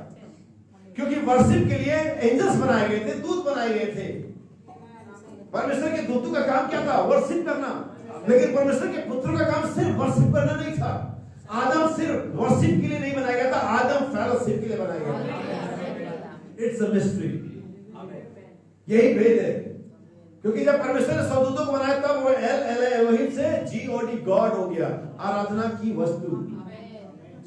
क्योंकि वर्शिप के लिए एंजल्स बनाए गए थे, दूत बनाए गए थे। परमेश्वर के दूतों का काम क्या था? वर्शिप करना। लेकिन परमेश्वर के पुत्रों का काम सिर्फ वर्शिप करना नहीं था। आदम सिर्फ वर्शिप के लिए नहीं बनाया गया था, आदम फेलोशिप के लिए बनाया गया था। It's a mystery. यही भेद है। क्योंकि जब परमेश्वर ने स्वर्गदूतों को बनाया तब वो एलोहिम से G-O-D गॉड हो गया, आराधना की वस्तु।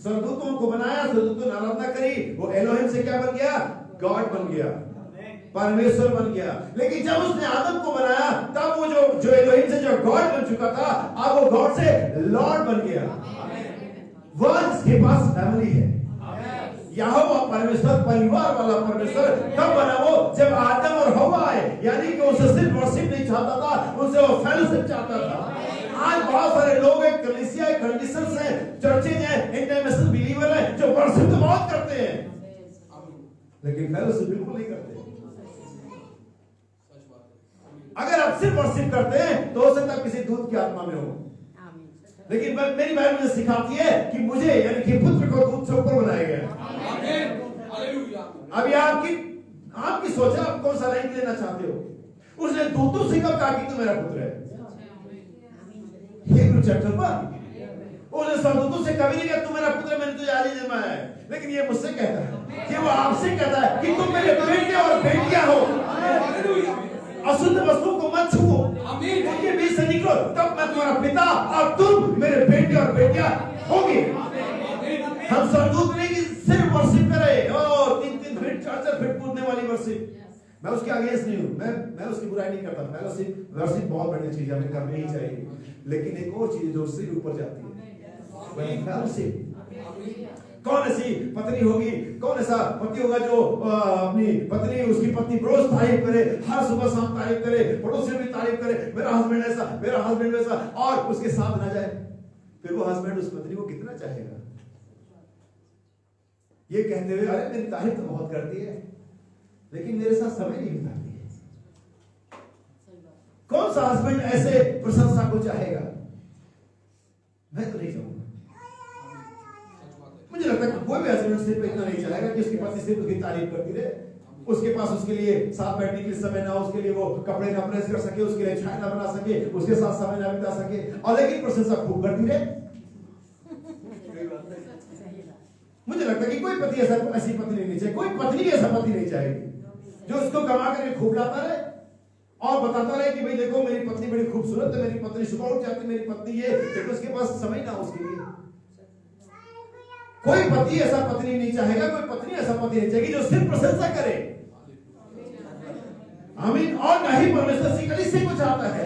स्वर्गदूतों को बनाया, स्वर्गदूतों ने आराधना करी, वो एलोहिम से क्या बन गया? गॉड बन गया, परमेश्वर बन गया। लेकिन जब उसने आदम को बनाया तब वो जो एलोहिम से जो गॉड बन चुका था, अब वो गॉड से लॉर्ड बन गया। वह जिसके पास फैमिली है। यहोवा परमेश्वर, परिवार वाला परमेश्वर कब बना? वो जब आदम और हवा आए, यानी कि उसे सिर्फ वर्शिप नहीं चाहता था, उसे वो फेलोशिप चाहता था। आज बहुत सारे लोग हैं, कलीसिया है, कंडीशंस हैं, चर्चेज हैं, इंटरनेशनल बिलीवर हैं, जो वर्शिप तो बहुत करते हैं लेकिन फेलोशिप बिल्कुल नहीं करते। अगर आप सिर्फ वर्शिप करते हैं तो हो सकता है किसी दूत की आत्मा में हो। लेकिन मेरी बाइबल मुझे सिखाती है कि मुझे यानी कि पुत्र को दूत से ऊपर बनाया गया। अभी आपकी सोच है, आप कौन सा लाइन लेना चाहते हो? उसने दूतों से कब कहा कि तू मेरा पुत्र है? Hebrew chapter 1। उसने स्वर्गदूतों से कभी नहीं कहा तू मेरा पुत्र है, मैंने तुझे आज ही जन्माया है। लेकिन ये मुझसे कहता है कि वो आपसे कहता है कि तुम मेरे बेटे और बेटियां हो। अशुद्ध वस्तुओं को मत छुओ, उनके बीच से निकलो, तब मैं तुम्हारा पिता और तुम मेरे बेटे और बेटियां होंगे। हम स्वर्गदूत नहीं कि सिर्फ वर्शिप करे, 3-3 फीट 4-4 फीट कूदने वाली वर्शिप। मैं उसके अगेंस्ट नहीं हूँ, मैं उसकी बुराई नहीं करता। फेलोशिप वर्शिप बहुत बड़ी चीज है, हमें करनी ही चाहिए। लेकिन एक और चीज जो उससे ऊपर जाती है, फेलोशिप। कौन ऐसी पत्नी होगी, कौन ऐसा पति होगा जो अपनी पत्नी, उसकी पत्नी रोज तारीफ करे, हर सुबह शाम तारीफ करे, पड़ोसी भी तारीफ करे, मेरा हस्बैंड ऐसा, मेरा हस्बैंड वैसा, और उसके साथ ना जाए? फिर वो हस्बैंड उस पत्नी को कितना चाहेगा? ये कहते हुए अरे मेरी तारीफ तो बहुत करती है लेकिन मेरे साथ समय नहीं बिताती है। कौन सा हस्बैंड ऐसे प्रशंसा को चाहेगा? मैं तो नहीं चाहूंगा। मुझे लगता है कि कोई भी हस्बैंड सिर्फ इतना नहीं चाहेगा कि उसकी पत्नी सिर्फ उसकी तारीफ करती रहे, उसके पास उसके लिए साथ बैठने के लिए समय ना, उसके लिए वो कपड़े ना प्रेस कर सके, उसके लिए चाय ना बना सके, उसके साथ समय ना बिता सके, और लेकिन प्रशंसा खूब करती रहे। मुझे लगता है कि कोई पति ऐसी पत्नी नहीं चाहिए, कोई पत्नी ऐसा पति नहीं चाहेगी जो उसको कमा करके खूब लाता रहे और बताता रहे कि भाई देखो मेरी पत्नी बड़ी खूबसूरत है, मेरी पत्नी सुबह उठ जाती, मेरी पत्नी ये, लेकिन उसके पास समय ना उसके लिए। कोई पति ऐसा पत्नी नहीं चाहेगा, कोई पत्नी ऐसा पति नहीं चाहेगी जो सिर्फ प्रशंसा करे। आमीन। और ना ही परमेश्वर से कलीसिया को चाहता है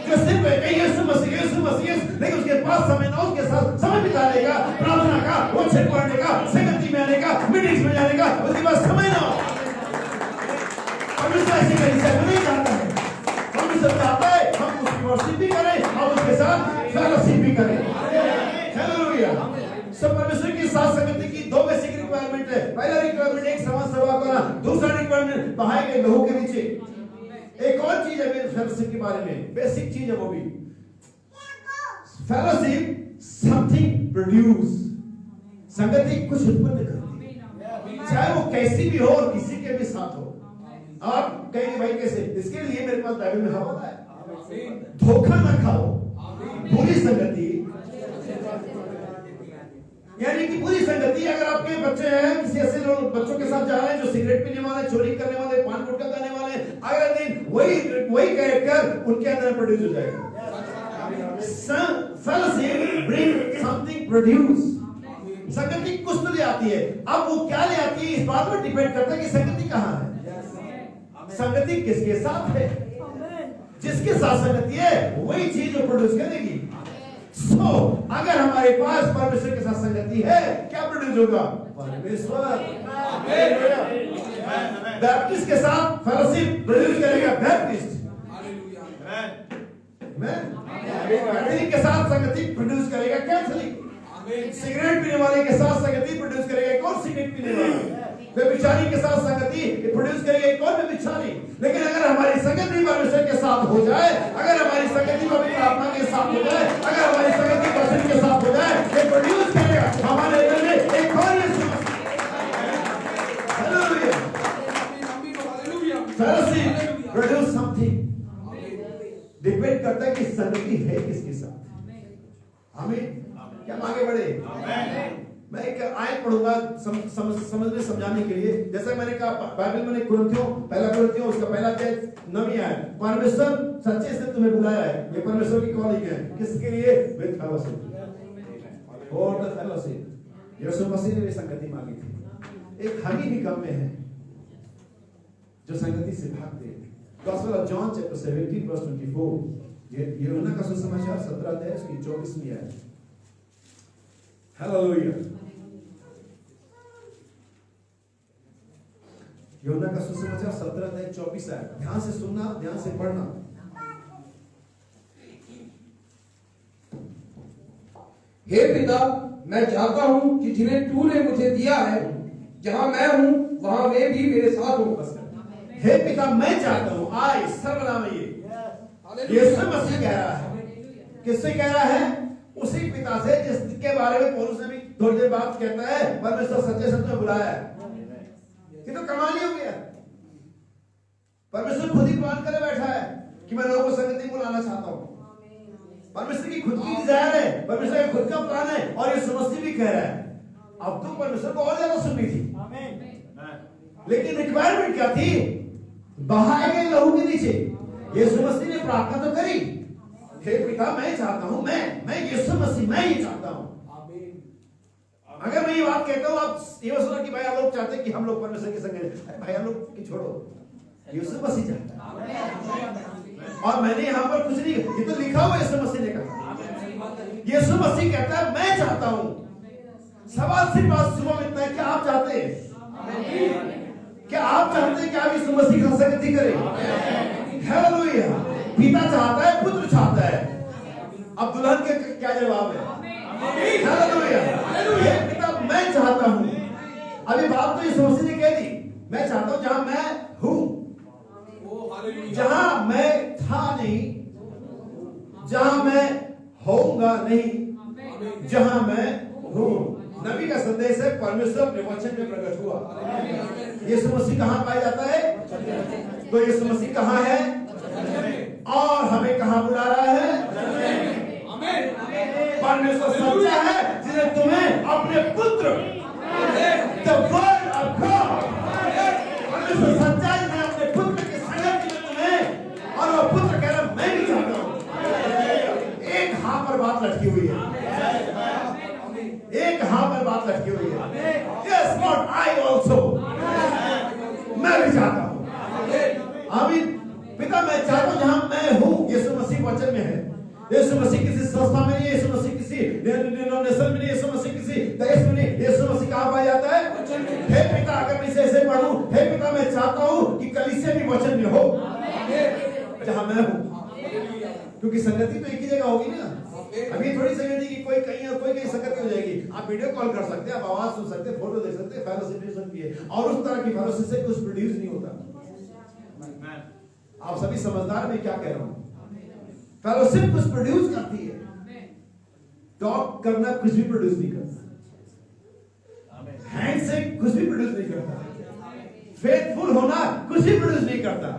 जो सिर्फ यीशु मसीह, लेकिन उसके पास समय ना, उसके साथ समय बिताने का, प्रार्थना का, वचन पढ़ने का, संगति में आने का, मीटिंग्स में जाने का, उसके पास समय ना हो। परमेश्वर ऐसी कलीसिया को नहीं चाहता है। परमेश्वर चाहता है हम उसकी वर्शिप भी करें और उसके साथ फेलोशिप भी करें। हालेलुया। सब परमेश्वर की साथ संगति की 2 बेसिक रिक्वायरमेंट है। पहला रिक्वायरमेंट एक समाज सेवा करना, दूसरा रिक्वायरमेंट बहाए गए लहू के नीचे। एक और चीज है फेलोशिप के बारे में, बेसिक चीज है वो भी। फेलोशिप समथिंग प्रोड्यूस, संगति कुछ उत्पन्न करती है, चाहे वो कैसी भी हो और किसी के भी साथ हो। आप कहेंगे भाई कैसे? इसके लिए मेरे पास बाइबल में हवाला है। धोखा ना खाओ, बुरी संगति, यानी कि बुरी संगति। अगर आपके बच्चे हैं, किसी ऐसे लोग बच्चों के साथ जा रहे हैं जो सिगरेट पीने वाले, चोरी करने वाले, पान गुटखा खाने वाले, अगर दिन वही कैरेक्टर उनके अंदर प्रोड्यूस हो जाएगा। Fellowship bring something produce. संगति कुछ तो ले आती है। अब वो क्या ले आती है इस बात पर डिपेंड करता है कि संगति कहाँ है, संगति किसके साथ है। जिसके साथ संगति है वही चीज जो प्रोड्यूस करेगी। अगर हमारे पास परमेश्वर के साथ संगति है, क्या प्रोड्यूस होगा? परमेश्वर। बैप्टिस्ट के साथ फेलोशिप प्रोड्यूस करेगा बैप्टिस्ट। कैथोलिक के साथ संगति प्रोड्यूस करेगा कैथोलिक। सिगरेट पीने वाले के साथ संगति प्रोड्यूस करेगा एक और सिगरेट पीने वाला, व्यभिचारी के साथ संगति प्रोड्यूस करेगा एक और व्यभिचारी। लेकिन अगर हमारी संगति परमेश्वर के साथ हो जाए, अगर हमारी संगति पवित्र आत्मा के साथ हो जाए, अगर हमारी संगति वचन के साथ हो जाए, ये प्रोड्यूस करेगा हमारे अंदर में एक और यीशु मसीह। हालेलुया। Fellowship produce something. डिपेंड करता है कि संगति है किसके साथ। आमीन। क्या हम आगे बढ़े? मैं एक आयत पढ़ूंगा समझने समझाने के लिए। जैसा मैंने कहा बाइबल में पहला कुरिन्थियों उसका पहला अध्याय 9वीं आयत, परमेश्वर सच्चे से तुम्हें बुलाया है। ये परमेश्वर की कॉलिंग है। किसके लिए? With fellowship, for the fellowship. Yeshu Masih ने भी संगति मांगी थी। एक हमी भी कम में है जो संगति से भागते हैं। Gospel of John chapter 17 verse 24। ये यूहन्ना का सुसमाचार 17 अध्याय उसकी 24वीं आयत। हालेलुया। यूहन्ना का सुसमाचार 17 अध्याय 24 आयत। ध्यान से सुनना, ध्यान से पढ़ना। हे पिता, मैं चाहता हूं कि जिन्हें तूने मुझे दिया है, जहां मैं हूं वहां वे भी मेरे साथ हों। हे पिता, मैं चाहता हूं। आई सर्वनाम ये यीशु मसीह कह रहा है। किससे कह रहा है? उसी पिता से जिसके बारे में पौलुस ने भी थोड़ी देर बाद कहता है परमेश्वर सच्चे सच में बुलाया है। ये तो कमाल ही हो गया। परमेश्वर खुद ही प्लान करे बैठा है कि मैं लोगों को संगति बुलाना चाहता हूं। परमेश्वर की खुद की डिजायर है, परमेश्वर का खुद का प्लान है, और ये समस्या भी कह रहा है। अब तो परमेश्वर को और ज्यादा सुननी थी, लेकिन रिक्वायरमेंट क्या थी? बहाए गए लहू के नीचे यीशु मसीह ने प्रार्थना तो करी, हे पिता मैं चाहता हूं, मैं यीशु मसीह मैं ही चाहता हूं। अगर मैं ये बात कहता हूं, आप ये सुना कि भाई आप लोग चाहते हैं कि हम लोग परमेश्वर के संग, भाई हम लोग की छोड़ो, यीशु मसीह चाहता है। और मैंने यहां पर कुछ नहीं, ये तो लिखा हुआ यीशु मसीह ने कहा। यीशु मसीह कहता है मैं चाहता हूं। सवाल सिर्फ आज सुबह इतना है कि आप चाहते हैं? क्या आप चाहते हैं कि आप यीशु मसीह का संगति करें? हालेलुया। पिता चाहता है, पुत्र चाहता है। अब दुल्हन के क्या जवाब है? हालेलुया। ये पिता मैं चाहता हूं। अभी बात तो यीशु मसीह ने कह दी, मैं चाहता हूं जहां मैं हूं, जहां मैं था नहीं, जहां मैं होऊंगा नहीं, जहां मैं हूं। नबी का संदेश है परमेश्वर अपने वचन में प्रकट हुआ। यीशु मसीह कहां पाया जाता है? तो यीशु मसीह कहां है और हमें कहां बुला रहा है? परमेश्वर सच्चा है जिसने तुम्हें अपने पुत्र the word of God, परमेश्वर सच्चा है जिसने अपने पुत्र के संगति में तुम्हें, और वो पुत्र कह रहा मैं भी चाहता हूं। एक हाथ पर बात लटकी हुई है, एक हाथ पर बात लटकी हुई है। Yes Lord, I also, मैं भी चाहता हूं। आमीन। पिता मैं चाहता हूं जहां मैं हूं, यीशु मसीह वचन में है। यीशु मसीह किसी संस्था में नहीं, यीशु मसीह किसी डिनोमिनेशन में नहीं, यीशु मसीह किसी देश में नहीं। यीशु मसीह कहां पाया जाता है? हे पिता, अगर मैं इसे ऐसे पढ़ूं, हे पिता मैं चाहता हूं कि कलीसिया भी वचन में हो जहां मैं हूं, क्योंकि संगति तो एक ही जगह होगी ना। अभी थोड़ी संगति की कोई कहीं और कोई कहीं संगति हो जाएगी। आप वीडियो कॉल कर सकते हैं, आप आवाज सुन सकते हैं, फोटो देख सकते हैं, फेलोशिप भी सकती है, और उस तरह की फेलोशिप से कुछ प्रोड्यूस नहीं होता। आप सभी समझदार में क्या कह रहा हूं? फेलोशिप कुछ प्रोड्यूस करती है, टॉक करना कुछ भी प्रोड्यूस नहीं करता, हैंड से कुछ भी प्रोड्यूस नहीं करता, फेथफुल होना कुछ भी प्रोड्यूस नहीं करता,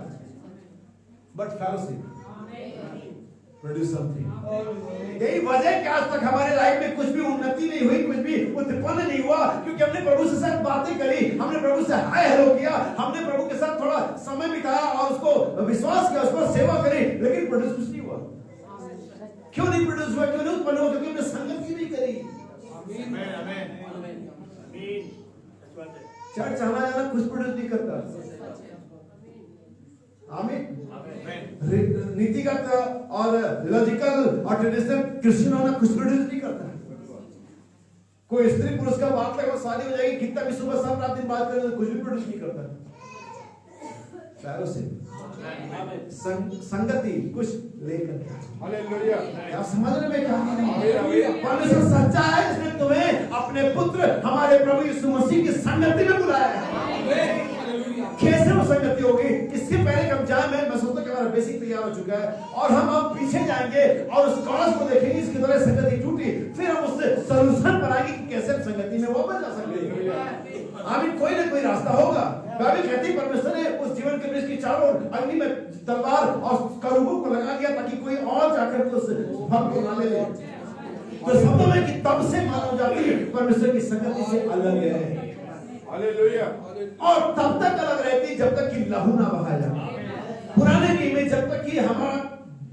बट फेलोशिप प्रोड्यूस समथिंग। यही वजह कि आज तक हमारे लाइफ में कुछ भी उन्नति नहीं हुई, कुछ भी उत्पन्न नहीं हुआ, क्योंकि हमने प्रभु से साथ बातें करी, हमने प्रभु से हाय हेलो किया, हमने प्रभु के साथ थोड़ा समय बिताया और उसको विश्वास किया, उस पर सेवा करी, लेकिन प्रोड्यूस कुछ नहीं हुआ। क्यों नहीं प्रोड्यूस हुआ? क्यों नहीं उत्पन्न हुआ? क्योंकि हमने संगति नहीं करी। चर्च आना जाना कुछ प्रोड्यूस नहीं करता। आमीन। नीतिगत और लॉजिकल और ट्रेडिशनल क्रिश्चियन होना कुछ प्रोड्यूस नहीं करता। कोई स्त्री पुरुष का बात लगभग शादी हो जाएगी, कितना भी सुबह शाम रात दिन बात करें तो कुछ भी प्रोड्यूस नहीं करता। पैरों से संगति कुछ लेकर। आप समझने में क्या? परमेश्वर सच्चा है, इसने तुम्हें अपने पुत्र हमारे प्रभु यीशु मसीह की संगति में बुलाया है। कैसे वो संगति होगी? इससे पहले कि हम जाए, मैं सोचता कि हमारा बेसिक तैयार हो चुका है और हम अब पीछे जाएंगे और उस कॉलेज को देखेंगे, इसके द्वारा संगति टूटी, फिर हम उससे सॉल्यूशन बनाएंगे कि कैसे संगति में वापस जा सकते हैं। आमीन। कोई ना कोई रास्ता होगा। बाइबल कहती है परमेश्वर ने उस जीवन के वृक्ष की चारों ओर अग्नि में तलवार और करूबों को लगा दिया ताकि कोई और जाकर के उस फल को ना ले ले। तो शब्दों में कि तब से मानव जाति परमेश्वर की संगति से अलग है। हालेलुया। और तब तक अलग रहती जब तक कि लहू ना बहाया जाए। पुराने नियम में जब तक कि हमारा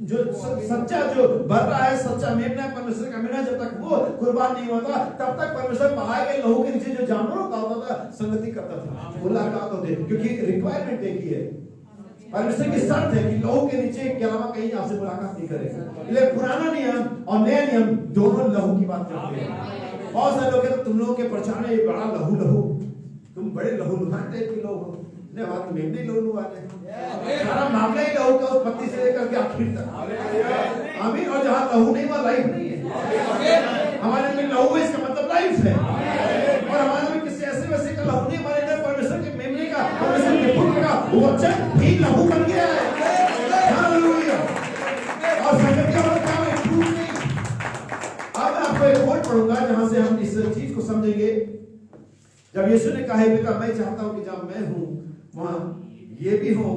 जो सच्चा जो भर रहा है, सच्चा मेमना परमेश्वर का मेमना, जब तक वो कुर्बान नहीं होता तब तक परमेश्वर बहाए गए लहू के नीचे जो जानवरों का होता था संगति करता था, मुलाकात होती, क्योंकि रिक्वायरमेंट एक ही है। परमेश्वर की शर्त है कि लहू के नीचे के अलावा कहीं आपसे मुलाकात नहीं करेगा। इसलिए पुराना नियम और नया नियम दोनों लहू की बात करते हैं। बहुत सारे लोग कहते तुम लोगों के प्रचार में बड़ा लहू लहू, तुम बड़े लहूलुहान टाइप के लोग हो। ने बात में नहीं लहूलुहान है, सारा मामला ही लहू का उस पत्ती से लेकर के आखिर तक। आमीन। और जहाँ लहू नहीं वहाँ लाइफ नहीं है। हमारे में लहू है, इसका मतलब लाइफ है। और हमारे में किसी ऐसे वैसे का लहू नहीं, हमारे अंदर परमेश्वर के मेमने का, परमेश्वर के पुत्र का वचन भी लहू बन गया है। हालेलुया। और संगति और काम है, टूट नहीं। अब मैं आपको एक और पढ़ूंगा जहां से हम इस चीज को समझेंगे। जब यीशु ने कहा पिता मैं चाहता हूं कि जहां मैं हूं वहां ये भी हो,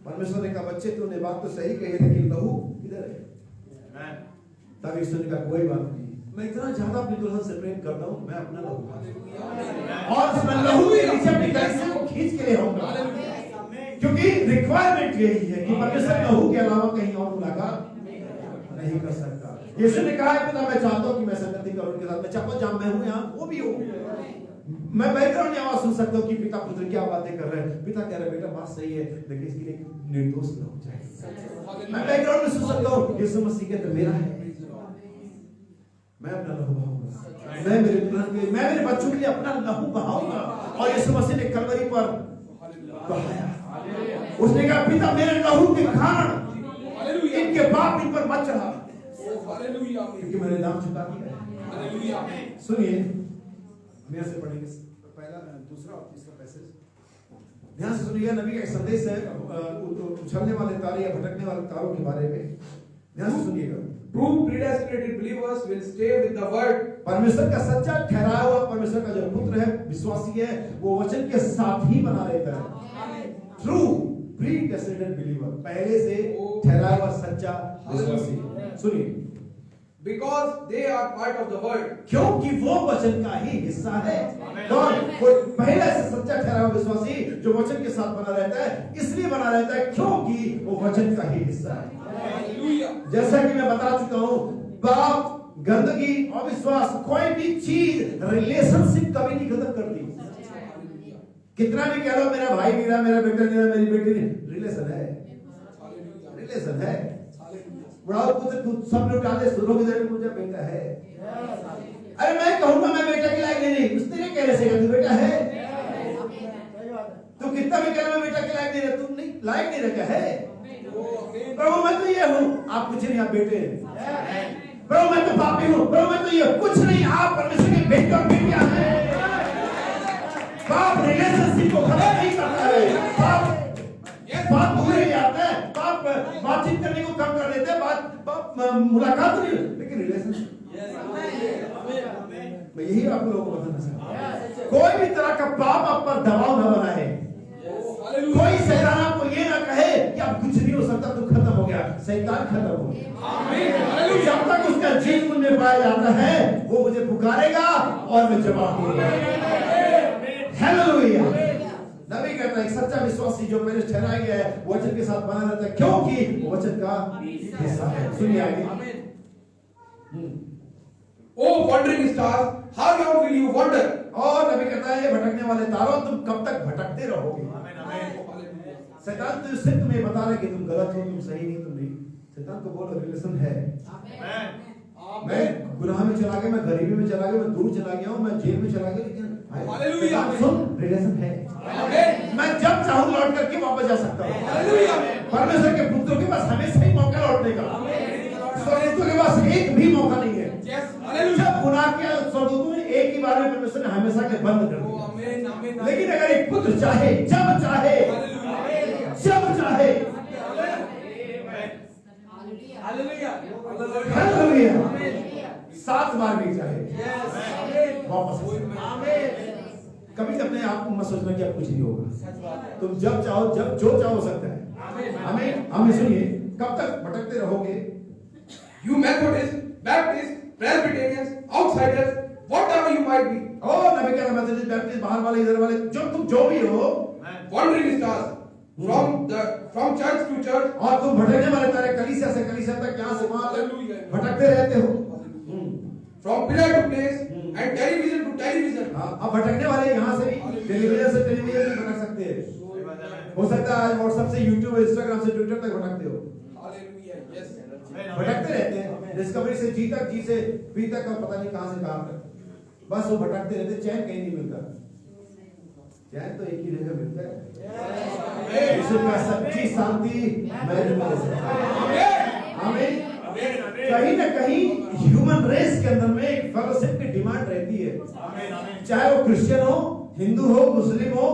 परमेश्वर ने कहा बच्चे तूने बात तो सही कही लेकिन लहू किधर है? तब यीशु ने कहा कोई बात नहीं, मैं इतना ज्यादा अपनी दुल्हन से प्रेम करता हूं, मैं अपना लहू और उसमें लहू के नीचे अपनी कलीसिया को खींच के ले आऊंगा। क्योंकि रिक्वायरमेंट यही है कि परमेश्वर लहू के अलावा कहीं और मुलाकात नहीं कर सकता। यीशु ने कहा पिता मैं चाहता हूं कि मैं संगति करूं उनके साथ, मैं चाहता हूं जहां मैं हूं यहां वो भी हो। मैं बैकग्राउंड में आवाज सुन सकता हूँ कि पिता पुत्र क्या बातें कर रहे हैं। पिता कह रहे बेटा बात सही है लेकिन इसके लिए निर्दोष न हो जाए। मैं बैकग्राउंड में सुन सकता हूँ यीशु मसीह कहते मेरा है, मैं अपना लहू बहाऊंगा, मैं मेरे बच्चों के लिए अपना लहू बहाऊंगा। और यीशु मसीह ने कलवरी पर बहाया। उसने कहा पिता मेरे लहू के कारण इनके बाप इन पर मत चढ़ा, क्योंकि मैंने नाम चुका दिया है। सुनिए मेरे से पढ़ेंगे पहला दूसरा और तीसरा पैसेज। ध्यान से सुनिए, नबी का एक संदेश है उछलने वाले तारे या भटकने वाले तारों के बारे में। ध्यान से सुनिएगा। True predestinated believers will stay with the word. परमेश्वर का सच्चा ठहराया हुआ परमेश्वर का जो पुत्र है, विश्वासी है, वो वचन के साथ ही बना रहता है। True predestinated believer, पहले से ठहराया हुआ सच्चा विश्वासी। सुनिए, because they are part of the word. क्योंकि वो वचन का ही हिस्सा है। कौन? वो पहले से सच्चा ठहरा हुआ विश्वासी जो वचन के साथ बना रहता है, इसलिए बना रहता है क्योंकि वो वचन का ही हिस्सा है। जैसा कि मैं बता चुका हूं, पाप, गंदगी, अविश्वास, कोई भी चीज रिलेशनशिप कभी नहीं खत्म करती। कितना भी कह लो मेरा भाई मेरा, मेरा बेटा मेरा, मेरी बेटी, रिलेशन है, रिलेशन है। बुढ़ाओ पुत्र सब लोग डाले सुनो की जरूरत, मुझे बेटा है। अरे मैं कहूंगा मैं बेटा के लायक नहीं, उसने नहीं कह रहे तू बेटा है। तू कितना भी कह मैं बेटा के लायक नहीं रहा, तुम नहीं लायक नहीं रखा है। प्रभु मैं तो ये हूँ, आप कुछ नहीं, आप बेटे हैं। प्रभु मैं तो पापी हूँ, प्रभु मैं तो ये कुछ नहीं, आप परमेश्वर के बेटे और बेटियां हैं। पाप रिलेशनशिप को खत्म नहीं करता है। बात भूल ही जाते हैं, बात बातचीत करने को कम कर देते हैं, बात मुलाकात नहीं, लेकिन रिलेशनशिप। मैं यही आप लोगों को बताना चाहता हूं, कोई भी तरह का पाप आप पर दबाव न बनाए। कोई शैतान आपको ये ना कहे कि अब कुछ नहीं हो सकता, तू खत्म हो गया। शैतान खत्म हो गया। जब तक उसका जीव मुझ में पाया जाता है वो मुझे पुकारेगा और मैं जवाब दूंगा। हालेलुया। नबी कहता है एक सच्चा विश्वासी जो पहले ठहराया गया है वचन के साथ बना रहता है क्योंकि वो वचन का हिस्सा है। सुनिए आगे। Oh wandering stars, how long will you wander? और नबी कहता है भटकने वाले तारों तुम कब तक भटकते रहोगे। शैतान तुझसे तुम्हें बता रहा है कि तुम गलत हो, तुम सही नहीं, तुम नहीं। शैतान को बोलो रिलेशन है। मैं गुनाह में चला गया, मैं गरीबी में चला गया, मैं दूर चला गया हूँ, मैं जेल में चला गया, लेकिन सुन रिलेशन है। मैं जब चाहूँ लौट करके वापस जा सकता परमेश्वर के पुत्रों के पास हमेशा ही मौका लौटने का, स्वर्गदूतों के पास एक भी मौका नहीं है। जब गुनाह किया स्वर्गदूतों ने एक ही बार में परमेश्वर ने हमेशा के बंद कर दिया। लेकिन अगर एक पुत्र चाहे, जब चाहे, जब चाहे, हालेलुया, 7 बार भी चाहे वापस। कभी अपने आप को मत सोचना कि अब कुछ नहीं होगा। तुम जब चाहो, जब जो चाहो सकता है। हमें सुनिए, कब तक भटकते रहोगे? You Methodists, Baptists, Presbyterians, outsiders, whatever you might be. नबी कहता मेथोडिस्ट, बैप्टिस्ट, बाहर वाले, इधर वाले, तुम जो भी हो, wandering stars from church to church, और तुम भटकने वाले तारे, कलीसिया से कलीसिया तक, यहाँ से वहाँ तक भटकते रहते हो। from pillar to place and television to television. अब भटकने वाले यहाँ से भी, टेलीविजन से टेलीविजन भी भटक सकते हैं। हो सकता है आज व्हाट्सएप से, यूट्यूब, इंस्टाग्राम से ट्विटर तक भटकते हो। भटकते रहते हैं, डिस्कवरी से जी तक, जी से बी तक, और पता नहीं कहां से कहां तक, बस वो भटकते रहते। चैन कहीं नहीं मिलता, चैन तो एक ही जगह मिलता है, इसका सच्ची शांति आमीन। कहीं ना कहीं ह्यूमन रेस के अंदर में एक फेलोशिप की डिमांड रहती है, चाहे वो क्रिश्चियन हो, हिंदू हो, मुस्लिम हो,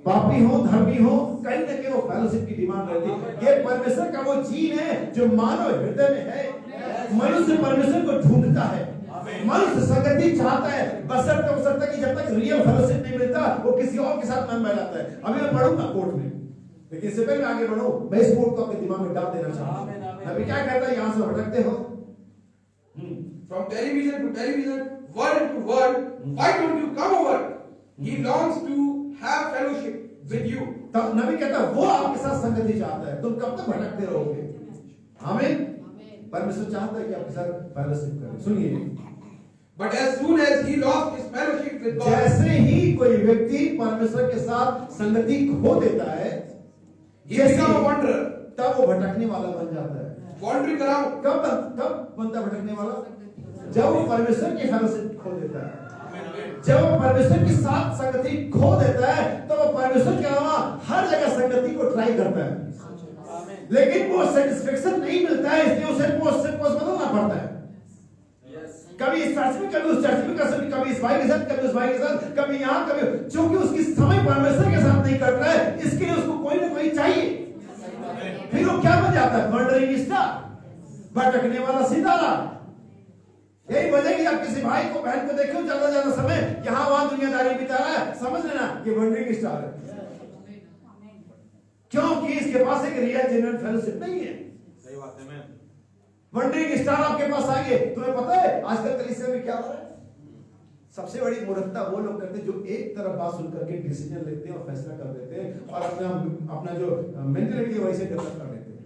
पापी हो, धर्मी हो, कहीं ना कहीं वो फेलोशिप की डिमांड रहती है। ये परमेश्वर का वो जीन है जो मानव हृदय में है। मनुष्य परमेश्वर को ढूंढता है, मनुष्य संगति चाहता है, बशर्ते कि जब तक रियल फेलोशिप नहीं मिलता वो किसी और के साथ मन बह जाता है। अभी मैं पढ़ूंगा कोर्ट में, लेकिन इससे पहले आगे बढ़ूं, मैं इस कोर्ट को अपने दिमाग में डाल देना चाहता हूं। अभी क्या कहता है, यहां से भटकते हो, from television to television, word to word, why don't you come over? He longs to have fellowship with you. तब नबी कहता है वो आपके साथ संगति चाहता है। तुम कब तक भटकते रहोगे? आमीन। परमेश्वर चाहता है कि आपके साथ फेलोशिप करें। सुनिए, but as soon as he lost his fellowship with God, जैसे ही कोई व्यक्ति परमेश्वर के साथ संगति खो देता है, he become a wanderer. तब वो भटकने वाला बन जाता है। wandering around. कब बनता भटकने वाला? जब वो परमेश्वर की फेलोशिप खो देता है, जब वो परमेश्वर के साथ संगति खो देता है, तो वो परमेश्वर के अलावा हर जगह संगति को ट्राई करता है, लेकिन वो सेटिस्फेक्शन नहीं मिलता है, इसलिए उसे पोस्ट बदलना पड़ता है। कभी इस चर्च में, कभी उस चर्च में, कभी इस भाई के साथ, कभी उस भाई के साथ, कभी यहाँ, कभी, क्योंकि उसकी समय परमेश्वर के साथ नहीं कट रहा है, इसके लिए उसको कोई ना कोई चाहिए। फिर वो क्या बन जाता है? वंडरिंग स्टार, भटकने वाला सितारा। यही वजह कि आप किसी भाई को, बहन को देखो ज्यादा समय यहाँ वहां दुनियादारी बिता रहा है, समझ लेना ये वंडरिंग स्टार है, क्योंकि इसके पास एक रियल जेन्युइन फेलोशिप नहीं है। सही बात है। मैं वंडरिंग स्टार आपके पास आ गए, तुम्हें पता है आजकल कलीसिया में क्या हो रहा है? सबसे बड़ी मूर्खता वो लोग करते हैं जो एक तरफ बात सुन करके डिसीजन लेते हैं और फैसला कर देते हैं, और अपना जो मेंटलिटी है वैसे डेवलप कर देते हैं।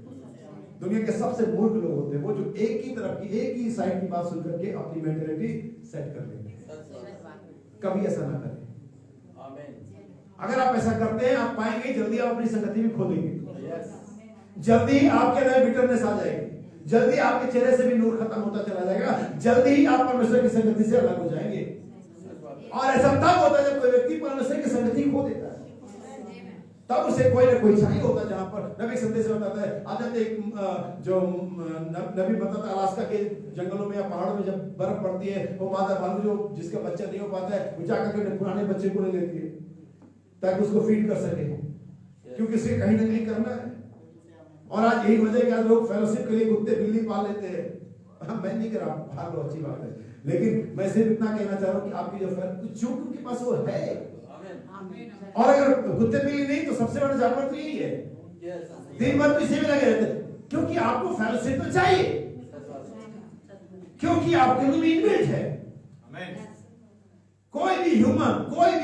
दुनिया के सबसे मूर्ख लोग होते हैं वो जो एक ही तरफ की, एक ही साइड की बात सुन करके अपनी मेंटलिटी सेट कर लेते हैं। कभी ऐसा ना करें। अगर आप ऐसा करते हैं, आप पाएंगे जल्दी आप अपनी संगति भी खो देंगे, जल्दी आपके अंदर बिटरनेस आ जाएगी, जल्दी आपके चेहरे से भी नूर खत्म होता चला जाएगा, जल्दी ही आप परमेश्वर की संगति से अलग हो जाएंगे। और ऐसा तब होता है जब कोई व्यक्ति परमेश्वर की संगति खो देता है, तब उसे कोई ना कोई चाहिए होता है। जहां पर नबी संदेश में बताता है, आज एक जो नबी बताता है, अलास्का के जंगलों में या पहाड़ों में जब बर्फ पड़ती है, वो माता भालू जो जिसका बच्चा नहीं हो पाता है, वो जाकर के पुराने बच्चे को ले लेती है ताकि उसको फीड कर सके, क्योंकि उसे कहीं ना कहीं करना है। और आज यही वजह है कि लोग फेलोशिप के लिए कुत्ते बिल्ली पाल लेते हैं। मैं नहीं कर रहा, पाल लो, अच्छी बात है, लेकिन मैं सिर्फ इतना कहना चाह रहा हूँ कि आपकी जो उनके पास वो है, और अगर कुत्ते बिल्ली नहीं तो सबसे बड़ा जानवर तो यही है। दिन भर तो इसी में लगे रहते हैं, क्योंकि आपको फेलोशिप तो चाहिए, क्योंकि आपके लिए इनबिल्ट है। कोई भी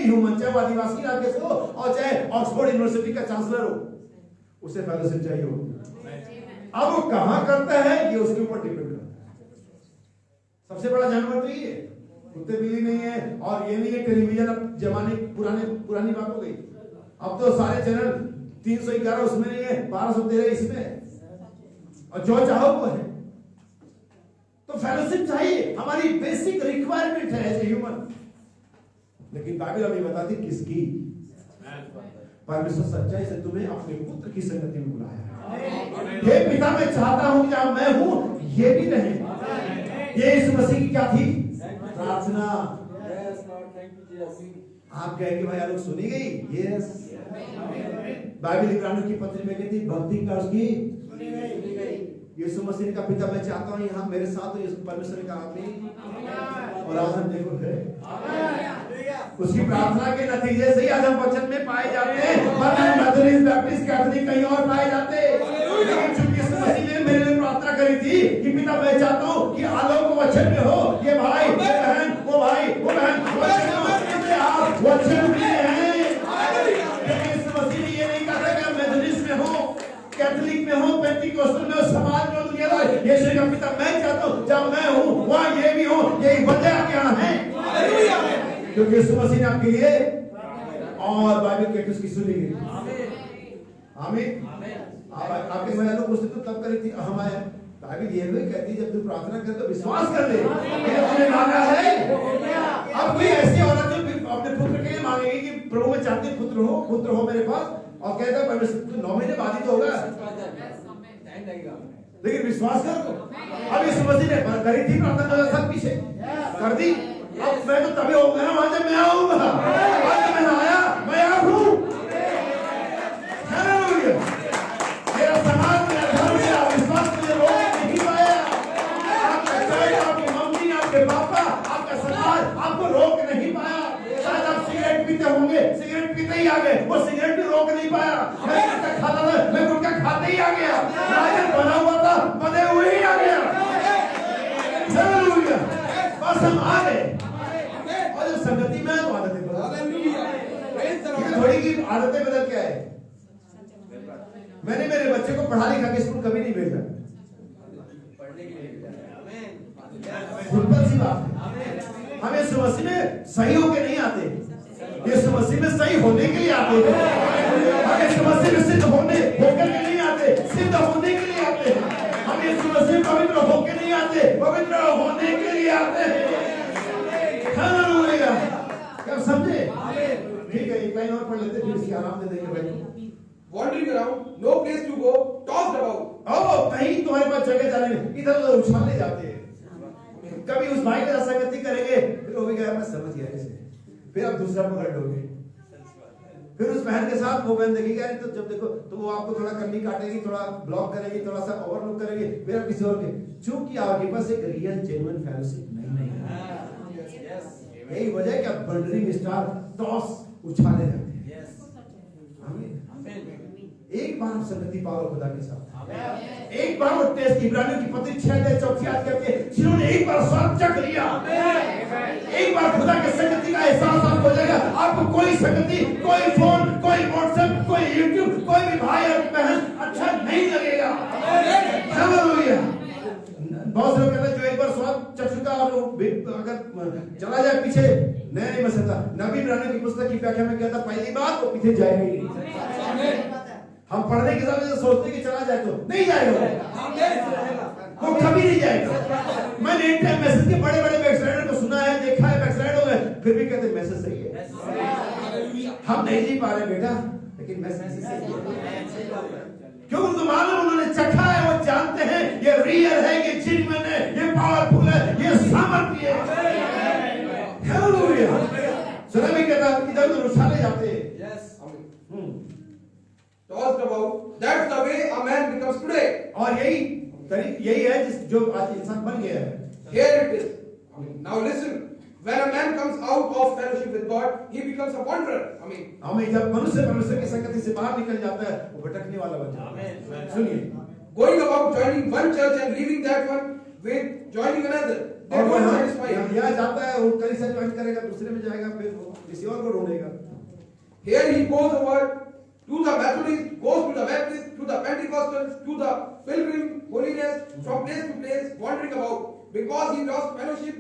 ह्यूमन चाहे वो आदिवासी इलाके से हो और चाहे ऑक्सफोर्ड यूनिवर्सिटी का चांसलर हो, उसे फेलोशिप चाहिए हो। अब वो कहां करता है ये उसके ऊपर डिपेंड करता है। सबसे बड़ा जानवर तो ये है, कुत्ते बिल्ली नहीं है। और ये नहीं है टेलीविजन अब जमाने पुरानी बात हो गई, अब तो सारे चैनल 311 उसमें नहीं है, 1213 इसमें है, और जो चाहो वो है। तो फेलोशिप चाहिए, हमारी बेसिक रिक्वायरमेंट है एज ए ह्यूमन। लेकिन बाइबल हमें बताती किसकी? परमेश्वर सच्चाई से तुम्हें अपने पुत्र की संगति में बुलाया है। हे पिता, मैं चाहता हूं कि जहां मैं हूं ये भी रहे। ये यीशु मसीह की क्या थी प्रार्थना। आप कहे कि भाई लोग सुनी गई। यस, बाइबल इब्रानियों की पत्री में कहती भक्ति का उसकी यीशु मसीह ने कहा पिता मैं चाहता हूं यहाँ मेरे साथ हो। परमेश्वर ने कहा आमीन। और आज हम देखो है उसकी प्रार्थना के नतीजे से ही आज हम वचन में पाए जाते हैं, वरना मेथोडिस्ट बैप्टिस्ट कैथोलिक कहीं और पाए जाते। लेकिन चूंकि यीशु मसीह ने मेरे लिए प्रार्थना करी थी कि पिता मैं चाहता हूं कि आलोक वचन में हो। ये भाई ये बहन वो भाई वो बहन आप वचन में हैं। यीशु मसीह ने ये नहीं कहा कि मेथोडिस्ट में हो, कैथोलिक में हो, पेंटिकोस्टल में हो, समाज में हो, दुनिया में। यीशु का पिता मैं चाहता हूं जब मैं हूं वहां ये भी हो। यही वजह क्या है? क्योंकि यीशु मसीह ने आपके लिए और बाइबल के उसकी सुनी गई। आमीन। आपके मैं लोग उसने तो तब करी थी हम आए। बाइबल ये भी कहती है जब तू प्रार्थना कर तो विश्वास कर ले कि तूने मांगा है। अब कोई ऐसी औरत जो अपने पुत्र के लिए मांगेगी कि प्रभु मैं चाहती पुत्र हो मेरे पास, और कहता है परमेश्वर तू 9 महीने बाद ही तो होगा, लेकिन विश्वास कर लो। अब यीशु मसीह ने करी थी प्रार्थना सब पीछे कर दी। अब मैं तो तभी होऊंगा ना वहां जब मैं आऊंगा। आज मैं आया, मैं आ हूं। हालेलुया। मेरा समाज, मेरा धर्म, मेरा विश्वास मुझे रोक नहीं पाया। आपका चाहे आपकी मम्मी, आपके पापा, आपका समाज आपको रोक नहीं पाया। शायद आप सिगरेट पीते होंगे, सिगरेट पीते ही आ गए, वो सिगरेट भी रोक नहीं पाया। मैं गुटखा खाता था, मैं गुटखा खाते ही आ गया। राजन बना हुआ था, बने हुए ही आ गया। हालेलुया। बस हम आ गए। और जब संगति में तो आदतें बदल। थोड़ी की आदतें बदल क्या है? मैंने मेरे बच्चे को पढ़ा लिखा के स्कूल कभी नहीं भेजा। सिंपल सी बात है। हम यीशु मसीह में सही होके नहीं आते, यीशु मसीह में सही होने के लिए आते हैं। हम यीशु मसीह में सिद्ध होकर के नहीं आते, सिद्ध होने के लिए आते हैं। हम यीशु मसीह में पवित्र होके नहीं आते, पवित्र होने के लिए आते हैं। हालेलुया। क्या समझे? ठीक है, एक लाइन और पढ़ लेते फिर इसकी आराम दे देंगे भाई। Wandering around, no place to go, tossed about. कहीं तुम्हारे पास जगह जाने में इधर उधर उछालने जाते हैं। कभी उस भाई के साथ संगति करेंगे, फिर वो भी कहेगा मैं समझ गया इसे, फिर आप दूसरा पकड़ लोगे। फिर उस बहन के साथ वो बहन देखेगी तो जब देखो तो वो आपको थोड़ा कन्नी काटेगी, थोड़ा ब्लॉक करेगी, थोड़ा सा ओवरलुक करेगी, फिर आप किसी और के, चूंकि आपके पास एक रियल जेन्युइन फेलोशिप नहीं है। यही वजह है कि आप बंडरिंग स्टार टॉस उछाले जाते हैं। एक बार हम संगति पाओ खुदा के साथ। एक बार वो टेस्ट इब्रानियों की पत्री 6:34 कहते हैं जिन्होंने एक बार स्वाद चख लिया, एक बार खुदा के संगति का एहसास आपको हो जाएगा। आपको कोई संगति, कोई फोन, कोई व्हाट्सएप, कोई यूट्यूब, कोई भी भाई और बहन अच्छा नहीं लगेगा। हालेलुया। बहुत से लोग कहते हैं जो एक बार स्वाद चख चुका और अगर चला जाए पीछे नहीं बच सकता। नबी इब्रानियों की पुस्तक की व्याख्या में कहता पहली बात वो पीछे जाएगा ही नहीं। हम पढ़ने के समय सोचते कि चला जाए तो नहीं जाएगा, वो कभी नहीं जाएगा। मैंने एक टाइम मैसेज के बड़े बड़े बैकस्लाइडर को सुना है, देखा है, बैकस्लाइड हो गए, फिर भी कहते मैसेज सही है। हम नहीं जी पा रहे बेटा, लेकिन मैसेज सही है। क्यों? उनको मालूम, उन्होंने चखा है, वो जानते हैं ये रियल है, ये जेन्युइन है, ये पावरफुल है, ये सामर्थ्य है। हालेलुया। सुना भी कहता इधर उधर उछाले जाते हैं। Tossed about. That's the way a man becomes today. और यही है जो आज इंसान बन गया है। Here it is. Now listen. When a man comes out of fellowship with God, he becomes a wanderer. जब मनुष्य परमेश्वर की संगति से बाहर निकल जाता है, वो भटकने वाला बन जाता है। सुनिए, going about joining one church and leaving that one with joining another. They don't satisfy him. यहाँ जाता है, वो कलीसिया ज्वाइन करेगा, दूसरे में जाएगा, फिर वो किसी और को ढूंढेगा। Here he goes over to the Methodist, goes to the Baptist, to the Pentecostals, to the Pilgrim Holiness, from place to place, wandering about, because he lost fellowship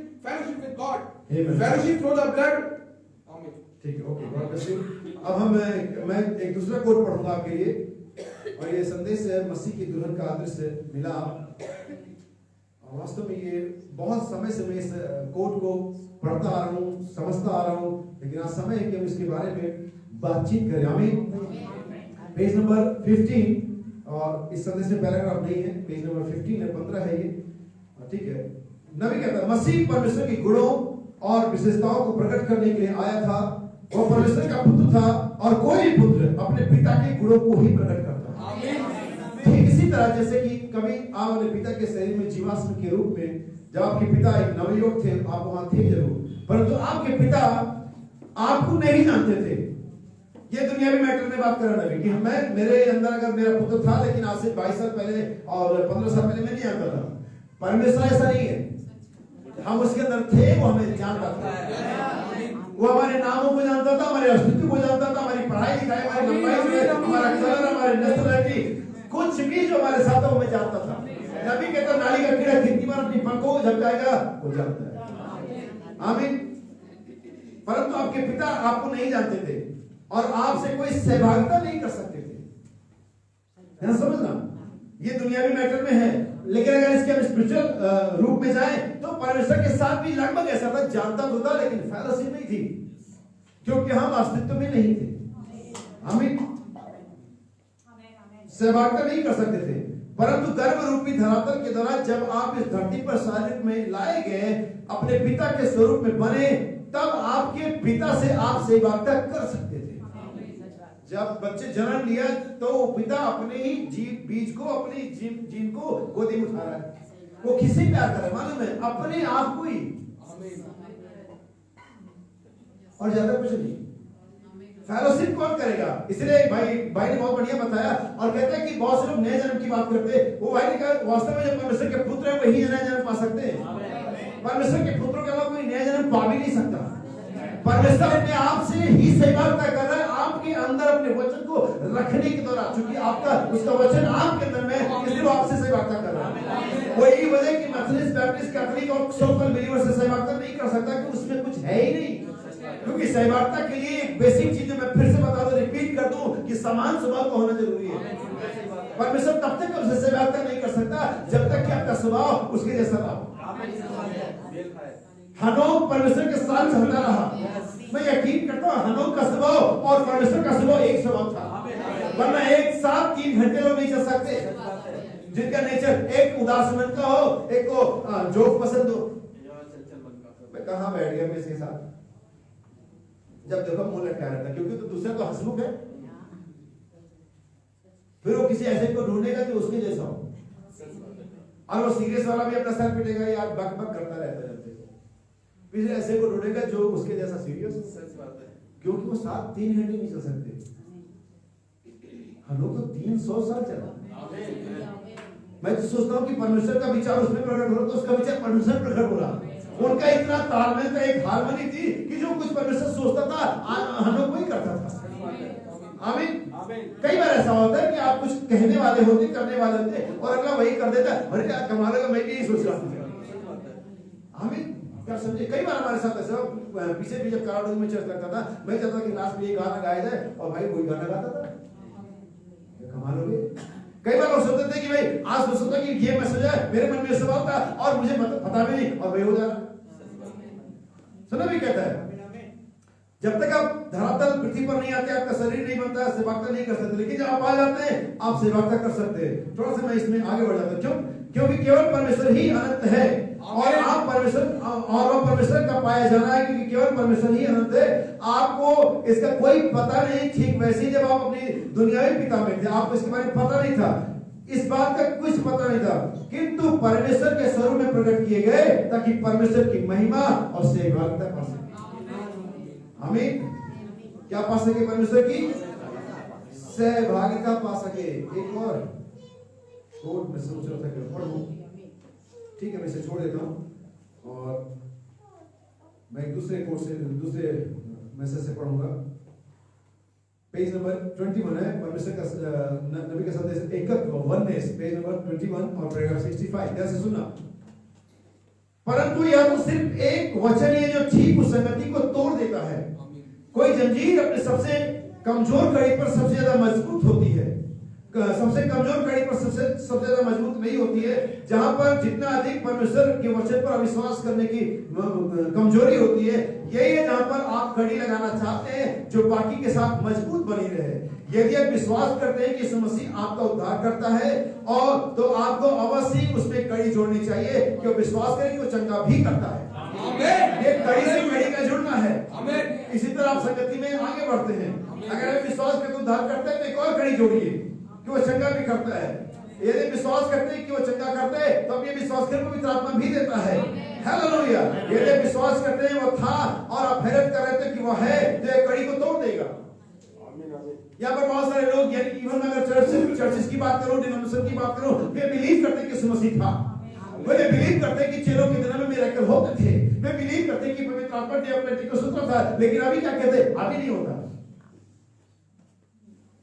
with God. Amen. Fellowship through the blood. Amen. ठीक है, ओके, गॉड ब्लेस यू। अब मैं एक दूसरा कोट पढ़ूंगा आपके लिए, और ये संदेश है मसीह की दुल्हन का आदर्श मिला। वास्तव में ये बहुत समय से मैं इस कोट को पढ़ता आ रहा हूँ, समझता आ रहा हूँ, लेकिन आज समय है कि हम इसके बारे में बातचीत करें। आमीन। पेज नंबर 15 और इस संदेश में पैराग्राफ नहीं है, पेज नंबर 15 है, 15 है ये, ठीक है। नबी कहता है मसीह परमेश्वर के गुणों और विशेषताओं को प्रकट करने के लिए आया था। वो परमेश्वर का पुत्र था और कोई पुत्र अपने पिता के गुणों को ही प्रकट करता है। ठीक इसी तरह जैसे कि कभी आप अपने पिता के शरीर में जीवाश्म के रूप में, जब आपके पिता एक नवयुवक थे, आप वहां थे जरूर, परंतु आपके पिता आपको नहीं जानते थे। ये दुनियावी मैटर में बात कर रहा है कि मैं, मेरे अंदर अगर मेरा पुत्र था, लेकिन आज से 22 साल पहले और 15 साल पहले मैं नहीं जानता था। परमेश्वर ऐसा नहीं है, हम उसके अंदर थे, वो हमें जानता था, वो हमारे नामों को जानता था, हमारे अस्तित्व को जानता था, हमारी पढ़ाई लिखाई, हमारी लंबाई, हमारा कलर, हमारे नेशनलिटी, कुछ भी जो हमारे साथ है वो मैं जानता था। नबी कहता नाली का कीड़ा कितनी बार अपनी पंखों को झपकाएगा, वो जानता है। आमीन। परंतु आपके पिता आपको नहीं जानते थे और आपसे कोई सहभागिता नहीं कर सकते थे। समझना, ये दुनियावी मैटर में है, लेकिन अगर इसके हम स्पिरिचुअल रूप में जाएं तो परमेश्वर के साथ भी लगभग ऐसा था, जानता तो था लेकिन फेलोशिप नहीं थी, क्योंकि हम अस्तित्व में नहीं थे। आमीन। सहभागिता नहीं कर सकते थे। परंतु गर्भ रूपी धरातल के दौरान जब आप इस धरती पर शारीरिक में लाए गए, अपने पिता के स्वरूप में बने, तब आपके पिता से आप सहभागिता कर सकते थे। जब बच्चे जन्म लिया तो पिता अपने ही बीज को, अपनी जीन को गोदी में उठा रहा है। वो किसी प्यार कर रहा है मालूम है? अपने आप को ही, और ज्यादा कुछ नहीं। फेलोशिप कौन करेगा? इसलिए भाई ने बहुत बढ़िया बताया और कहते हैं कि बहुत से लोग नए जन्म की बात करते हैं। वो भाई ने कहा वास्तव में जो परमेश्वर के पुत्र है वही नया जन्म पा सकते हैं। परमेश्वर के पुत्रों के अलावा कोई नया जन्म पा भी नहीं सकता। परमेश्वर अपने आप से ही सहभागिता कर रहा है आपके अंदर अपने वचन को रखने के दौरान, क्योंकि आपका उसका वचन आपके अंदर में, इसलिए वो आपसे सहभागिता कर रहा है। वो यही वजह कि मेथोडिस्ट, बैप्टिस्ट, कैथोलिक और सोकल बिलीवर से सहभागिता नहीं कर सकता कि उसमें कुछ है ही नहीं। क्योंकि सहभागिता के लिए एक बेसिक चीज मैं फिर से बता दूं, रिपीट कर दूं कि समान स्वभाव का होना जरूरी है। परमेश्वर तब तक उससे सहभागिता नहीं कर सकता जब तक कि आपका स्वभाव उसके जैसा ना हो। हनोक परमेश्वर के साथ चलता रहा। मैं यकीन करता हूं हनोक का स्वभाव और परमेश्वर का स्वभाव एक स्वभाव था, वरना एक साथ 3 घंटे लोग नहीं चल सकते। जिनका नेचर एक उदास मन का हो, एक को जोक पसंद हो। मैं कहां बैठ गया मैं इसके साथ, जब देखो मुंह लटका रहता, क्योंकि तो दूसरा तो हंसमुख है। फिर वो किसी ऐसे को ढूंढेगा जो उसके जैसा हो, और वो सीरियस वाला भी अपना सर पिटेगा यार, बक बक करता रहता है। फिर ऐसे को ढूंढेगा जो उसके जैसा सीरियस हो, क्योंकि वो साथ 3 घंटे नहीं चल सकते। हम लोग तो 300 साल चला। मैं तो सोचता हूँ कि परमेश्वर का विचार उसमें प्रकट हो रहा, तो उसका विचार परमेश्वर प्रकट हो रहा। उनका इतना तालमेल था, एक हार्मनी थी कि जो कुछ परमेश्वर सोचता था हम लोग वही करता था। आमीन। कई बार ऐसा होता है कि आप कुछ कहने वाले होते, करने वाले होते, और अगला वही कर देता है। अरे क्या कमाल है, मैं भी यही सोच रहा था। आमीन। क्या समझे? कई बार हमारे साथ ऐसा पीछे भी जब कराडों में चर्च लगता था, मैं चाहता कि लास्ट में ये गाना गाया जाए और भाई वही गाना गाता था। कमाल हो गई। कई बार लोग सोचते थे कि भाई आज मैं सोचता कि ये मैसेज है, मेरे मन में स्वभाव था और मुझे पता भी नहीं, और वही हो जा रहा। सुना भी कहता है जब तक आप धरातल पृथ्वी पर नहीं आते, आपका शरीर नहीं बनता, सेवाक्ता नहीं कर सकते, लेकिन जब आप आ जाते हैं आप सेवाक्ता कर सकते हैं। थोड़ा सा मैं इसमें आगे बढ़ जाता हूं। क्यों? क्योंकि केवल परमेश्वर ही अनंत है और आप परमेश्वर, और वो परमेश्वर का पाया जाना है, क्योंकि केवल परमेश्वर ही अनंत है। आपको इसका कोई पता नहीं। ठीक वैसे ही जब आप अपनी दुनियावी पिता में थे, आपको इसके बारे में पता नहीं था, इस बात का कुछ पता नहीं था, किंतु परमेश्वर के स्वरूप में प्रकट किए गए ताकि परमेश्वर की महिमा और सहभागिता पा सके। आमीन। क्या पा सके? परमेश्वर की सहभागिता पा सके। एक और कोट में सोच रहा था कि पढ़ूं, ठीक है मैं इसे छोड़ देता हूं और मैं एक दूसरे कोट से, दूसरे मैसेज से पढ़ूंगा। पेज नंबर 21 है, परमेश्वर का नबी का संदेश एकत्व, वननेस, पेज नंबर 21 और पैराग्राफ 65। ध्यान से सुनना। परंतु यह तो सिर्फ एक वचन है जो ठीक उस संगति को तोड़ देता है। कोई जंजीर अपने सबसे कमजोर कड़ी पर सबसे ज्यादा मजबूत होती है। सबसे कमजोर कड़ी पर सबसे ज्यादा मजबूत नहीं होती है। जहां पर जितना अधिक परमेश्वर के वचन पर अविश्वास करने की कमजोरी होती है, यही है जहां पर आप कड़ी लगाना चाहते हैं जो बाकी के साथ मजबूत बनी रहे। यदि आप विश्वास करते हैं कि यीशु मसीह आपका उद्धार करता है और तो आपको अवश्य उसमें कड़ी जोड़नी चाहिए कि वो विश्वास करें कि वो चंगा भी करता है। ये कड़ी से कड़ी का जुड़ना है। इसी तरह आप संगति में आगे बढ़ते हैं। अगर आप विश्वास करके उद्धार करते हैं तो एक और कड़ी जोड़िए कि वो चंगा भी करता है। यदि विश्वास करते हैं कि वो चंगा करता है तो अब ये विश्वास करके पवित्र आत्मा भी देता है। हालेलुया। यदि विश्वास करते हैं वो था और आप हैरत कर रहे थे कि वो है, तो ये कड़ी को तोड़ देगा। यहाँ पर बहुत सारे लोग, यानी इवन अगर चर्चेस की बात करो, डिनोमिनेशन की बात करो, वे बिलीव करते कि यीशु मसीह था। वे बिलीव करते कि चेलों के दिनों में मिरेकल होते थे। वे बिलीव करते कि पवित्र आत्मा डे ऑफ पेंटिकोस्ट होता था। लेकिन अभी क्या कहते हैं? अभी नहीं होता।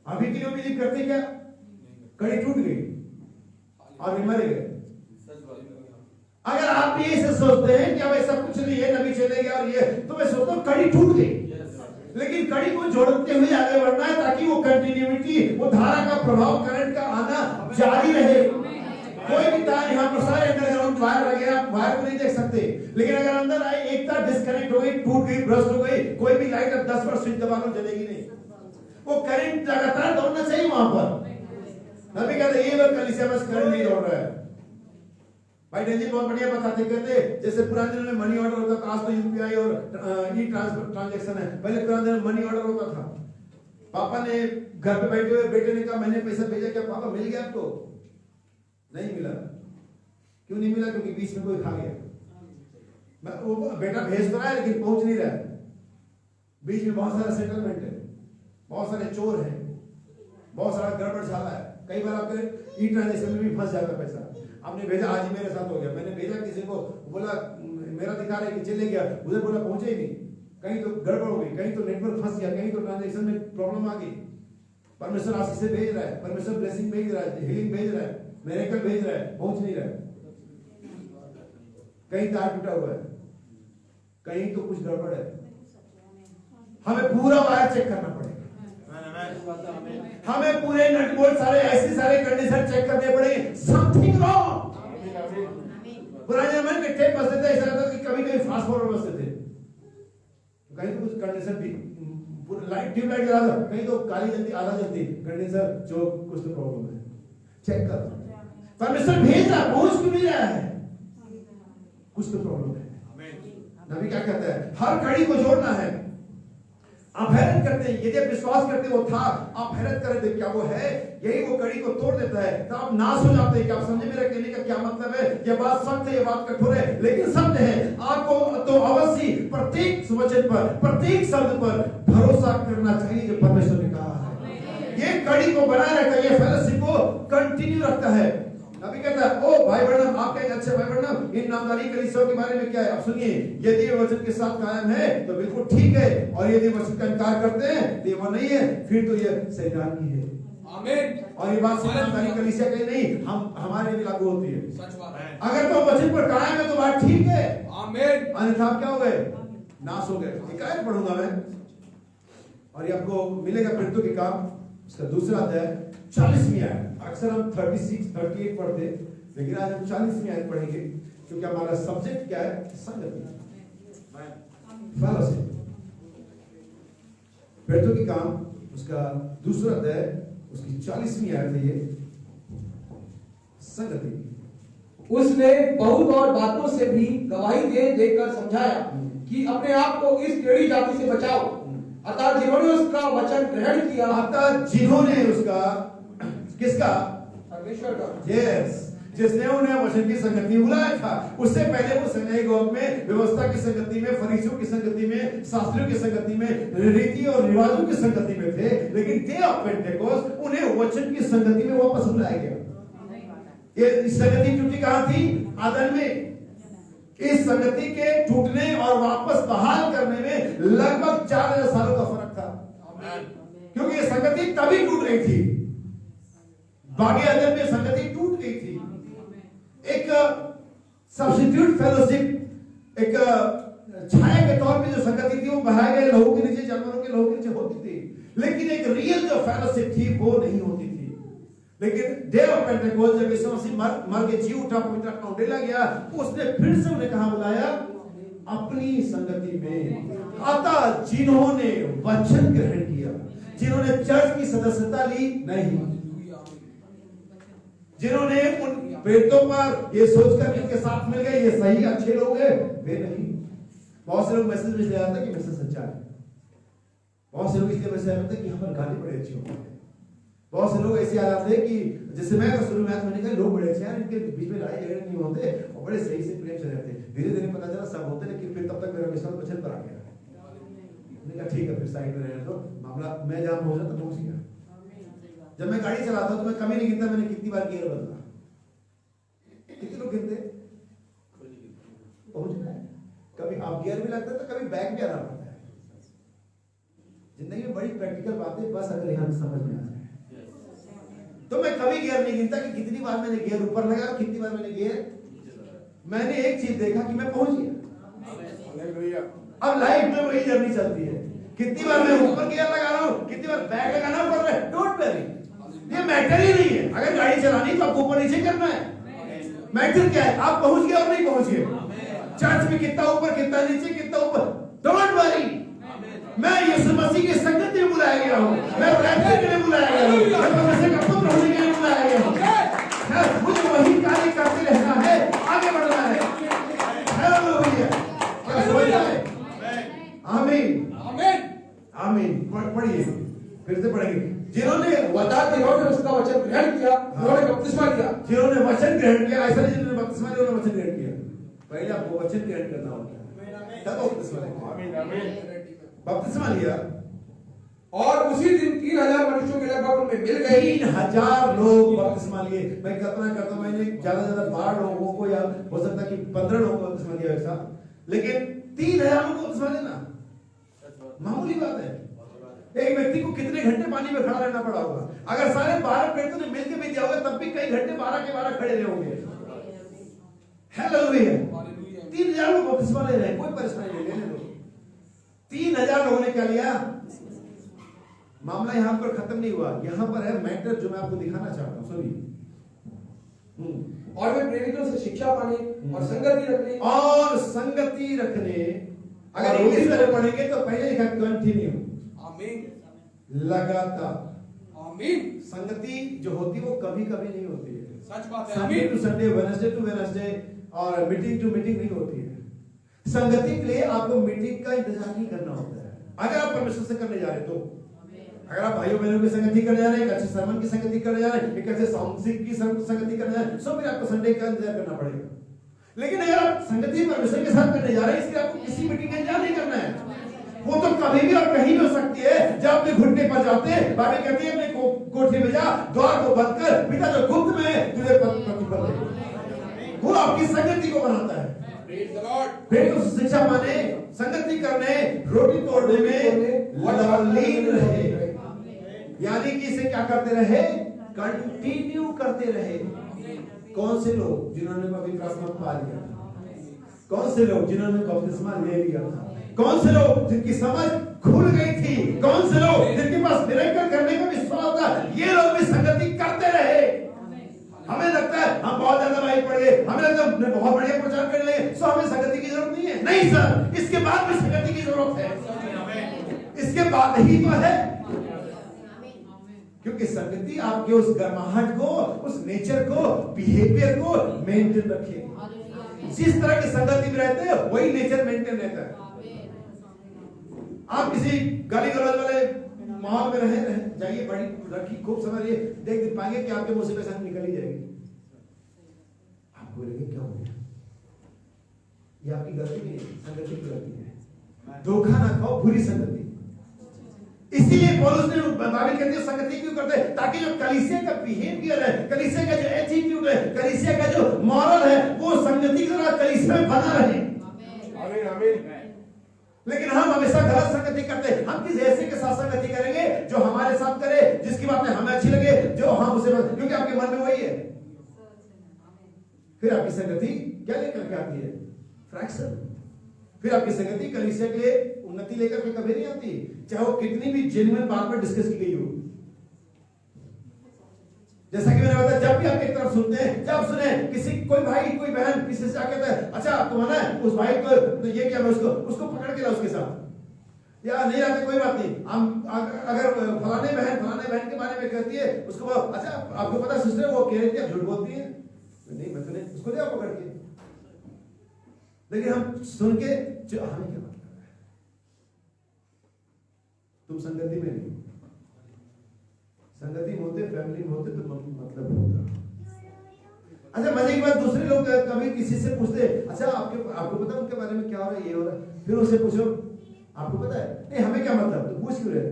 अभी के लोग बिलीव करते क्या? कड़ी टूट गई और मर गए। अगर आप भी ऐसे सोचते हैं कि अब ऐसा कुछ नहीं है, नबी चले गया और ये, तो मैं सोचता हूँ कड़ी टूट गई। लेकिन कड़ी को जोड़ते हुए आगे बढ़ना है ताकि वो कंटिन्यूटी, वो धारा का प्रभाव, करंट का आना जारी रहे। कोई भी तार यहाँ पर सारे अंडरग्राउंड वायर लगे, आप वायर को नहीं देख सकते, लेकिन अगर अंदर आए एक तार डिस्कनेक्ट हो गई, टूट गई, भ्रष्ट हो गई, कोई भी लाइट अब 10 बार स्विच दबा लो जलेगी नहीं। वो करंट लगातार दौड़ना चाहिए वहां पर। नबी कहते ये लोग कलीसिया में करंट नहीं दौड़ रहा है। भाई डेंजी बहुत बढ़िया बताते, कहते जैसे पुराने दिनों में मनी ऑर्डर होता था, आज तो यूपीआई और ई ट्रांजैक्शन है। पहले पुराने दिनों में मनी ऑर्डर होता था। पापा ने घर पे बैठे हुए बेटे ने कहा मैंने पैसा भेजा, क्या पापा मिल गया आपको? नहीं मिला। क्यों नहीं मिला? क्योंकि बीच में कोई खा गया। वो बेटा भेज तो रहा है लेकिन पहुंच नहीं रहा है। बीच में बहुत सारा सेटलमेंट है, बहुत सारे चोर हैं, बहुत सारा गड़बड़ झाला है। कई बार आपके ई ट्रांजैक्शन में भी फंस जाता है पैसा। आपने भेजा, आज ही मेरे साथ हो गया। मैंने भेजा किसी को, बोला मेरा दिखा रहा है कि चले गया, उधर बोला पहुंचे ही नहीं। कहीं तो गड़बड़ हो गई, कहीं तो नेटवर्क फंस गया, कहीं तो ट्रांजैक्शन में प्रॉब्लम आ गई। परमेश्वर आशीष से भेज रहा है, परमेश्वर ब्लेसिंग भेज रहा है, हीलिंग भेज रहा है, मिरेकल भेज रहा है, पहुंच नहीं रहा है। कहीं तार टूटा हुआ है, कहीं तो कुछ गड़बड़ है। हमें पूरा वायर चेक करना पड़ेगा। हमें पूरे नट बोल्ट सारे ऐसे सारे कंडीशन चेक करने पड़ेंगे। Something wrong. पुराने जमाने में टेप बसते थे, ऐसा लगता कि कभी कभी फास्ट फॉरवर्ड बसते थे, कहीं तो कुछ कंडीशन भी लाइट ट्यूब लाइट जला दो, कहीं तो काली जलती, आधा जलती, कंडीशन जो कुछ तो प्रॉब्लम है। चेक कर। परमेश्वर भेज रहा, पहुंच क्यों नहीं रहा है? कुछ तो प्रॉब्लम है। नबी क्या कहता है? हर कड़ी को जोड़ना है। आप हैरत करते हैं, यदि आप विश्वास करते वो था, आप हैरत करें थे क्या वो है, यही वो कड़ी को तोड़ देता है। तो आप नाश हो जाते हैं कि आप समझे मेरा कहने का क्या मतलब है। यह बात सख्त है, यह बात कठोर है, लेकिन सत्य है। आपको तो अवश्य प्रत्येक वचन पर, प्रत्येक शब्द पर भरोसा करना चाहिए जो परमेश्वर ने कहा है। ये कड़ी को बनाए रखता है, ये फेलोशिप को कंटिन्यू रखता है। नबी कहता है, ओ भाई ब्रनम, आपके एक अच्छे भाई ब्रनम, इन नामधारी कलीसियाओं के बारे में क्या है? अब सुनिए, यदि ये वचन के साथ कायम है तो बिल्कुल ठीक है, और यदि वचन का इनकार करते हैं तो ये वो नहीं है, फिर तो ये शैतान की है। आमीन। और ये बात सिर्फ नामधारी कलीसिया के नहीं, हम हमारे भी लागू होती है। सच बात है। अगर तो वचन पर कायम है तो बात ठीक है। आमीन। अन्यथा क्या हो गए? नाश हो गए। हिकायत पढ़ूंगा मैं, और ये आपको मिलेगा प्रेरितों के काम, उसका दूसरा अध्याय 40वीं आयत। अक्सर हम 36, 38 पढ़ते, लेकिन आज हम 40वीं आयत पढ़ेंगे, क्योंकि हमारा सब्जेक्ट क्या है? संगति, फेलोशिप। प्रेरितों के काम उसका दूसरा अध्याय, उसकी 40वीं आयत है ये, संगति। उसने बहुत और बातों से भी गवाही दे देकर समझाया कि अपने आप को इस टेढ़ी जाति से बचाओ, अतः जिन्होंने उसका वचन ग्रहण किया, अतः जिन्होंने उसका, किसका? परमेश्वर का, यस, जिसने उन्हें वचन की संगति में बुलाया था। उससे पहले वो सिनेगोग में, व्यवस्था की संगति में, फरीसियों की संगति में, शास्त्रियों की संगति में, रीति और रिवाजों की संगति में थे, लेकिन डे ऑफ पेंटेकोस्ट उन्हें वचन की संगति में वापस बुलाया गया। ये संगति टूटी कहां थी? आदन में। इस संगति के टूटने और वापस बहाल करने में लगभग 4000 सालों का फर्क था, क्योंकि ये संगति तभी टूट गई थी। बागी अदन में संगति टूट गई थी। एक सब्स्टिट्यूट फेलोशिप, एक छाया के तौर पे जो संगति थी वो बहाए गए लहू के नीचे, जानवरों के लहू के नीचे होती थी, लेकिन एक रियल जो फेलोशिप थी वो नहीं होती थी। लेकिन डे ऑफ पेंटेकोस्ट जब यीशु मसीह मर के जी उठा, पवित्र आत्मा उंडेला गया, उसने फिर से उन्हें कहां बुलाया? अपनी संगति में। अतः जिन्होंने वचन ग्रहण किया, जिन्होंने चर्च की सदस्यता ली नहीं, जिन्होंने उन प्रेतों पर ये सोचकर कि इनके साथ मिल गए, ये सही अच्छे लोग हैं, वे नहीं। बहुत से लोग मैसेज में ले आते कि मैसेज सच्चा है। बहुत से लोग इसलिए मैसेज आते कि यहाँ पर गाली बड़े अच्छी होती है। बहुत से लोग ऐसे आ जाते हैं कि जैसे मैं शुरू में मैंने कहा लोग बड़े अच्छे हैं, इनके बीच में लड़ाई झगड़े नहीं होते और बड़े सही से प्रेम से रहते हैं। धीरे धीरे पता चला सब होते, लेकिन फिर तब तक मेरा विश्वास वचन पर आ गया। मैंने कहा ठीक है, फिर साइड में रहने दो, मामला मैं जहां पहुंचा तब पहुंच गया। जब मैं गाड़ी चलाता हूं तो मैं कभी नहीं गिनता मैंने कितनी बार गियर बदला। कितने लोग गिनते? पहुंच गए। कभी आप गियर भी लगता है तो कभी बैक भी आना पड़ता है। जिंदगी में बड़ी प्रैक्टिकल बातें बस अगर यहां समझ में आ जाए तो मैं कभी गियर नहीं गिनता कि कितनी बार मैंने गियर ऊपर लगा और कितनी बार मैंने गियर। मैंने एक चीज देखा कि मैं पहुंच गया। अब लाइफ में वही जर्नी चलती है, कितनी बार मैं ऊपर गियर लगा रहा हूं, कितनी बार बैक लगाना पड़ रहा है, डोंट वरी, ये मैटर ही नहीं है। अगर गाड़ी चलानी तो आपको ऊपर नीचे करना है। मैटर क्या है? आप पहुंच गए और नहीं पहुंच गए। चर्च में कितना ऊपर कितना नीचे कितना ऊपर, डोंट वरी। मैं यीशु मसीह की संगति में बुलाया गया हूं, मैं रैप्चर के लिए बुलाया गया हूं, मैं परमेश्वर का पुत्र होने के लिए बुलाया गया हूं। मुझे वही कार्य करते रहना है, आगे बढ़ना है। हालेलुया। आमीन आमीन। पढ़िए, फिर से पढ़ेंगे। जिन्होंने उसका वचन ग्रहण किया, उन्होंने बपतिस्मा लिया। जिन्होंने वचन ग्रहण किया, ऐसा नहीं जिन्होंने बपतिस्मा लिया उन्होंने वचन ग्रहण किया। पहले आपको वचन ग्रहण करना होगा, तब बपतिस्मा लेंगे। आमीन आमीन। बपतिस्मा लिया और उसी दिन 3000 मनुष्यों के लगभग उनमें मिल गए। 3000 लोग बपतिस्मा लिए। मैं कल्पना करता हूं मैंने ज्यादा 12 लोगों को या हो सकता कि 15 लोगों को बपतिस्मा दिया ऐसा, लेकिन 3000 लोगों को बपतिस्मा देना मामूली बात है। एक व्यक्ति को कितने घंटे पानी में खड़ा रहना पड़ा होगा? अगर सारे 12 प्रेरितों ने मिलकर भी दिया होगा तब भी कई घंटे 12 के 12 खड़े रहे होंगे। हालेलुया। 3000 लोग बपतिस्मा ले रहे हैं, कोई परेशानी नहीं, लेने दो। 3000 लोगों ने क्या लिया? मामला यहां पर खत्म नहीं हुआ, यहां पर है मैटर जो मैं आपको दिखाना चाहता हूं। सुनिए। और वे प्रेरितों से शिक्षा पाने और संगति रखने। अगर इंग्लिश में पढ़ेंगे तो पहले लिखा कंटिन्यू, आमीन, लगातार। आमीन। संगति जो होती है वो कभी कभी नहीं होती है, सच बात है। Sunday to Sunday, Wednesday to Wednesday और मीटिंग टू मीटिंग नहीं होती है। संगति के लिए आपको मीटिंग का इंतजार नहीं करना होता है। अगर आप परमेश्वर से करने जा रहे तो, अगर आप भाइयों बहनों की संगति करने जा रहे हैं, एक अच्छे सर्मन की संगति करने जा रहे हैं, एक अच्छे साउंड की संगति करने जा रहे हैं, सब में आपको संडे का इंतजार करना पड़ेगा। लेकिन अगर आप संगति परमेश्वर के साथ करने जा रहे हैं, इसलिए आपको किसी मीटिंग का इंतजार नहीं करना है। वो तो कभी भी और कहीं भी हो सकती है। जब अपने घुटने पर जाते हैं, बाइबल कहती है अपने कोठरी में जा, द्वार को बंद कर, पिता जो गुप्त में है तुझे प्रतिफल देगा। वो आपकी संगति को बनाता है। फिर तो शिक्षा पाने, संगति करने, रोटी तोड़ने में लीन रहे, यानी कि इसे क्या करते रहे? कंटिन्यू करते रहे। कौन से लोग? जिन्होंने पवित्र आत्मा पा लिया था। कौन से लोग? जिन्होंने बपतिस्मा ले लिया था। कौन से लोग? जिनकी समझ खुल गई थी। कौन से लोग? जिनके पास मिरेकल करने का विश्वास था। ये लोग भी संगति करते रहे। हमें लगता है हम बहुत ज्यादा भाई पढ़ गए, हमें लगता है हमने बहुत बढ़िया प्रचार कर लिए, सो हमें संगति की जरूरत नहीं है। नहीं सर, इसके बाद भी संगति की जरूरत है। इसके बाद ही तो है, क्योंकि संगति आपके उस गर्माहट को, उस नेचर को, बिहेवियर को मेंटेन रखेगी। जिस तरह की संगति में रहते हैं वही नेचर मेंटेन रहता है। आप किसी गाली गलौज वाले माहौल में रहे जाइए, बड़ी रखी खूब समझिए, देख पाएंगे कि आपके मुंह से पैसा निकल ही जाएगी। आपको लगे क्या हो गया? ये आपकी गलती नहीं है, संगति की गलती है। धोखा ना खाओ बुरी संगति। इसीलिए पौलुस ने बाइबल कहती है संगति क्यों करते हैं? ताकि जो कलीसिया का बिहेवियर है, कलीसिया का जो एटीट्यूड है, कलीसिया का जो मॉरल है, वो संगति की तरह कलीसिया में बना रहे। आमीन आमीन। लेकिन हम हमेशा गलत संगति करते हैं। हम किस ऐसे के साथ संगति करेंगे जो हमारे साथ करे, जिसकी बातें हमें अच्छी लगे, जो हम उसे, क्योंकि आपके मन में वही है। फिर आपकी संगति क्या लेकर के आती है? फ्रैक्शन। फिर आपकी संगति कलीसिया के लिए उन्नति लेकर के कभी नहीं आती, चाहे वो कितनी भी जेन्युइन बात पर डिस्कस की गई हो। जैसा कि मैंने बताया, जब भी आप एक तरफ सुनते हैं, जब सुने किसी कोई भाई कोई बहन किसी से आके कहता है अच्छा आपको माना है उस भाई को, तो ये क्या, मैं उसको पकड़ के ला उसके साथ, या नहीं आते कोई बात नहीं, हम अगर फलाने बहन के बारे में कहती है उसको, अच्छा आपको पता सिस्टर वो कह रही थी आप झूठ बोलती है, नहीं मैं तो नहीं, उसको ले आओ पकड़ के। लेकिन हम सुन के जो हमें क्या मतलब है, तुम संगति में नहीं, संगति में होते, फैमिली में होते तो मतलब होता। अच्छा मजे की बात, दूसरे लोग कभी किसी से पूछते अच्छा आपको पता है उनके बारे में क्या हो रहा है, ये हो रहा है, फिर उससे पूछो आपको पता है, नहीं हमें क्या मतलब, तो पूछ क्यों रहे,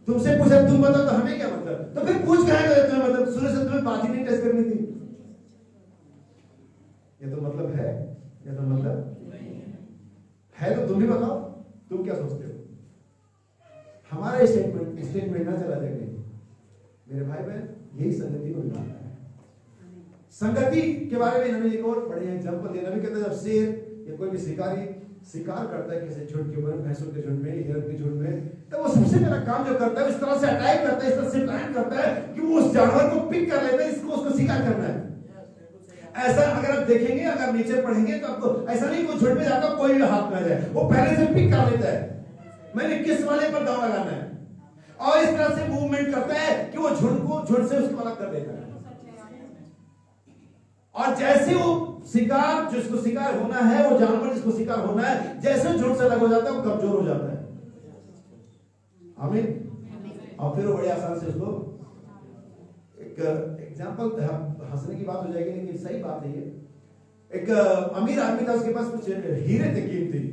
तुमसे पूछा तुम बताओ तो हमें क्या मतलब, तो फिर पूछ कहाँ गए तुम्हें, मतलब शुरू से तुम्हें बात ही नहीं टेस्ट करनी थी, ये तो मतलब है, ये तो मतलब है, तो तुम ही बताओ तुम क्या सोचते हो। हमारा स्टेटमेंट ना चला जाए मेरे भाई बहन, यही संगति को बिगाड़ता है। संगति के बारे में हमें एक और बढ़िया एग्जांपल देना भी कहता है, जब शेर या कोई भी शिकार करता है किसी झुंड के ऊपर, भैंसों के झुंड में, हिरण के झुंड में, तो वो सबसे पहला काम जो करता है इस तरह से अटैक करता है, इस तरह से प्लान करता है कि वो उस जानवर को पिक कर लेता है, उसको शिकार करना है। ऐसा अगर आप देखेंगे, अगर नीचे पढ़ेंगे तो आपको ऐसा नहीं कोई झुंड में जाकर कोई भी हाथ में आ जाए, वो पहले से पिक कर लेता है मैंने किस वाले पर दाव लगाना है, और इस तरह से मूवमेंट करता है कि वो झुंड से उसको अलग कर देता है। और जैसे वो शिकार जिसको शिकार होना है, वो जानवर जिसको शिकार होना है, जैसे झुंड से अलग हो जाता है वो कमजोर हो जाता है। आमीन। और फिर वो बड़े आसान से उसको, एक एग्जांपल, हंसने की बात हो जाएगी लेकिन सही बात है ये। एक अमीर आदमी था, उसके पास कुछ हीरे थे कीमती,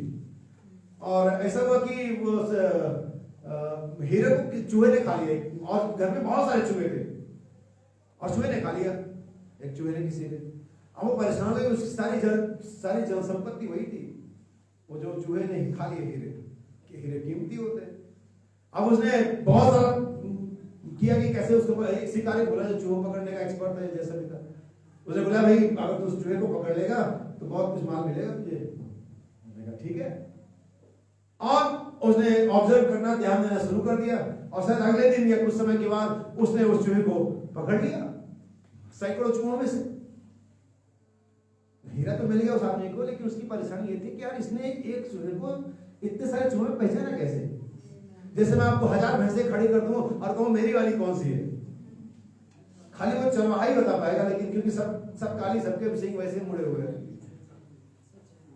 और ऐसा हुआ कि वो हीरे को चूहे ने खा लिया, और घर में बहुत सारे चूहे थे और चूहे ने खा लिया, एक चूहे ने किसी ने, अब वो परेशान हो गए, उसकी सारी जन संपत्ति वही थी, वो जो चूहे ने खा लिए हीरे कीमती होते। अब उसने बहुत सारा किया कि कैसे उसको, एक शिकारी बोला जो चूहे पकड़ने का एक्सपर्ट है जैसा भी था, उसने बोला भाई अगर तू उस चूहे को पकड़ लेगा तो बहुत कुछ माल मिलेगा तुझे। मैंने कहा ठीक है, और उसने ऑब्जर्व करना, ध्यान देना शुरू कर दिया, और शायद अगले दिन या कुछ समय के बाद उसने उस चूहे को पकड़ लिया, सैकड़ों चूहों में से। हीरा तो मिल गया उस आदमी को, लेकिन उसकी परेशानी ये थी कि यार इसने एक चूहे को इतने सारे चूहों में पहचाना कैसे। जैसे मैं आपको 1000 भैंसे खड़ी कर दूं और कहूं मेरी वाली कौन सी है, खाली वो चरवाहा ही बता पाएगा, लेकिन क्योंकि सब काली, सबके सिंह वैसे मुड़े हुए हैं।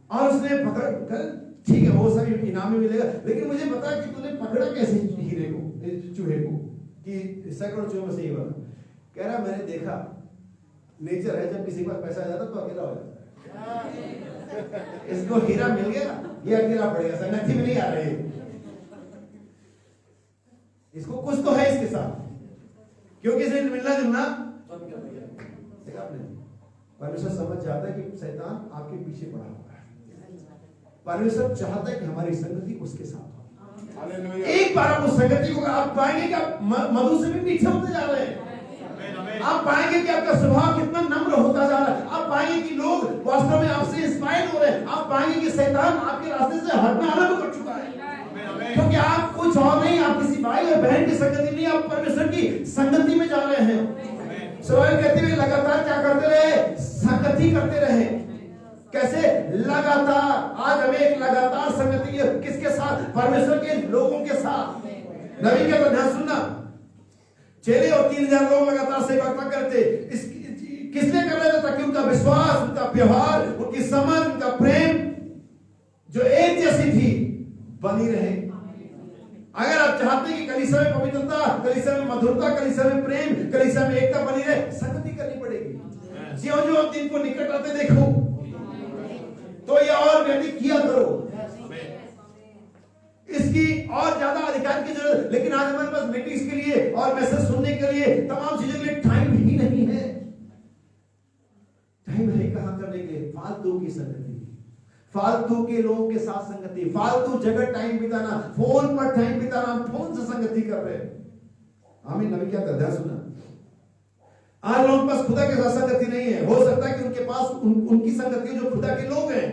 और उसने पकड़ कर, ठीक है वो सब इनाम में मिलेगा, लेकिन मुझे बता कि तूने पकड़ा कैसे हीरे को, चूहे को, कि सैकड़ों चूहों में से ही वाला। कह रहा मैंने देखा, नेचर है जब किसी के पास पैसा आ जाता तो अकेला हो जाता है। इसको हीरा मिल गया, ये अकेला पड़ गया, संगति में नहीं आ रही, इसको कुछ तो है इसके साथ, क्योंकि इसे मिलना जुलना। देखा आपने, परमेश्वर समझ जाता है कि शैतान आपके पीछे पड़ा हुआ है, परमेश्वर चाहता है कि हमारी संगति उसके साथ हो। एक बार आप उस संगति को आप पाएंगे कि आप मधु से भी पीछे होते जा रहे हैं, आप पाएंगे कि आपका स्वभाव कितना नम्र होता जा रहा है, आप पाएंगे कि लोग वास्तव में आपसे इंस्पायर हो रहे हैं, आप पाएंगे कि शैतान आपके रास्ते से हटना आरंभ कर चुका है, क्योंकि आप कुछ और नहीं, आप किसी भाई और बहन की संगति नहीं, आप परमेश्वर की संगति में जा रहे हैं। सवाल कहते हुए लगातार क्या करते रहे, संगति करते रहे। कैसे? लगातार। आज हमें एक लगातार संगति किसके साथ? परमेश्वर के लोगों के साथ। नबी का ध्यान सुनना, चेले और 3000 लोग लगातार सेवा करते, किसने कर रहे थे? ताकि उनका विश्वास, उनका व्यवहार, उनकी समझ, उनका प्रेम जो एक जैसी थी बनी रहे। अगर आप चाहते हैं कि कलीसिया में पवित्रता, कलीसिया में मधुरता, कलीसिया में प्रेम, कलीसिया में एकता बनी रहे, संगति करनी पड़ेगी। ज्यों-ज्यों आप दिन को निकट आते देखो तो ये और व्यतीत किया करो, इसकी और ज्यादा अधिकार की जरूरत। लेकिन आज हमारे पास मीटिंग्स के लिए और मैसेज सुनने के लिए, तमाम चीजों के लिए टाइम ही नहीं है। टाइम है कहां करने के लिए? फालतू की संगति, फालतू के लोगों के साथ संगति, फालतू जगह टाइम बिताना, फोन पर टाइम बिताना, फोन से संगति कर रहे हैं। आमीन। नबी क्या कहता है सुना, आज लोगों के पास खुदा के साथ संगति नहीं है। हो सकता है कि उनके पास उनकी संगति जो खुदा के लोग हैं,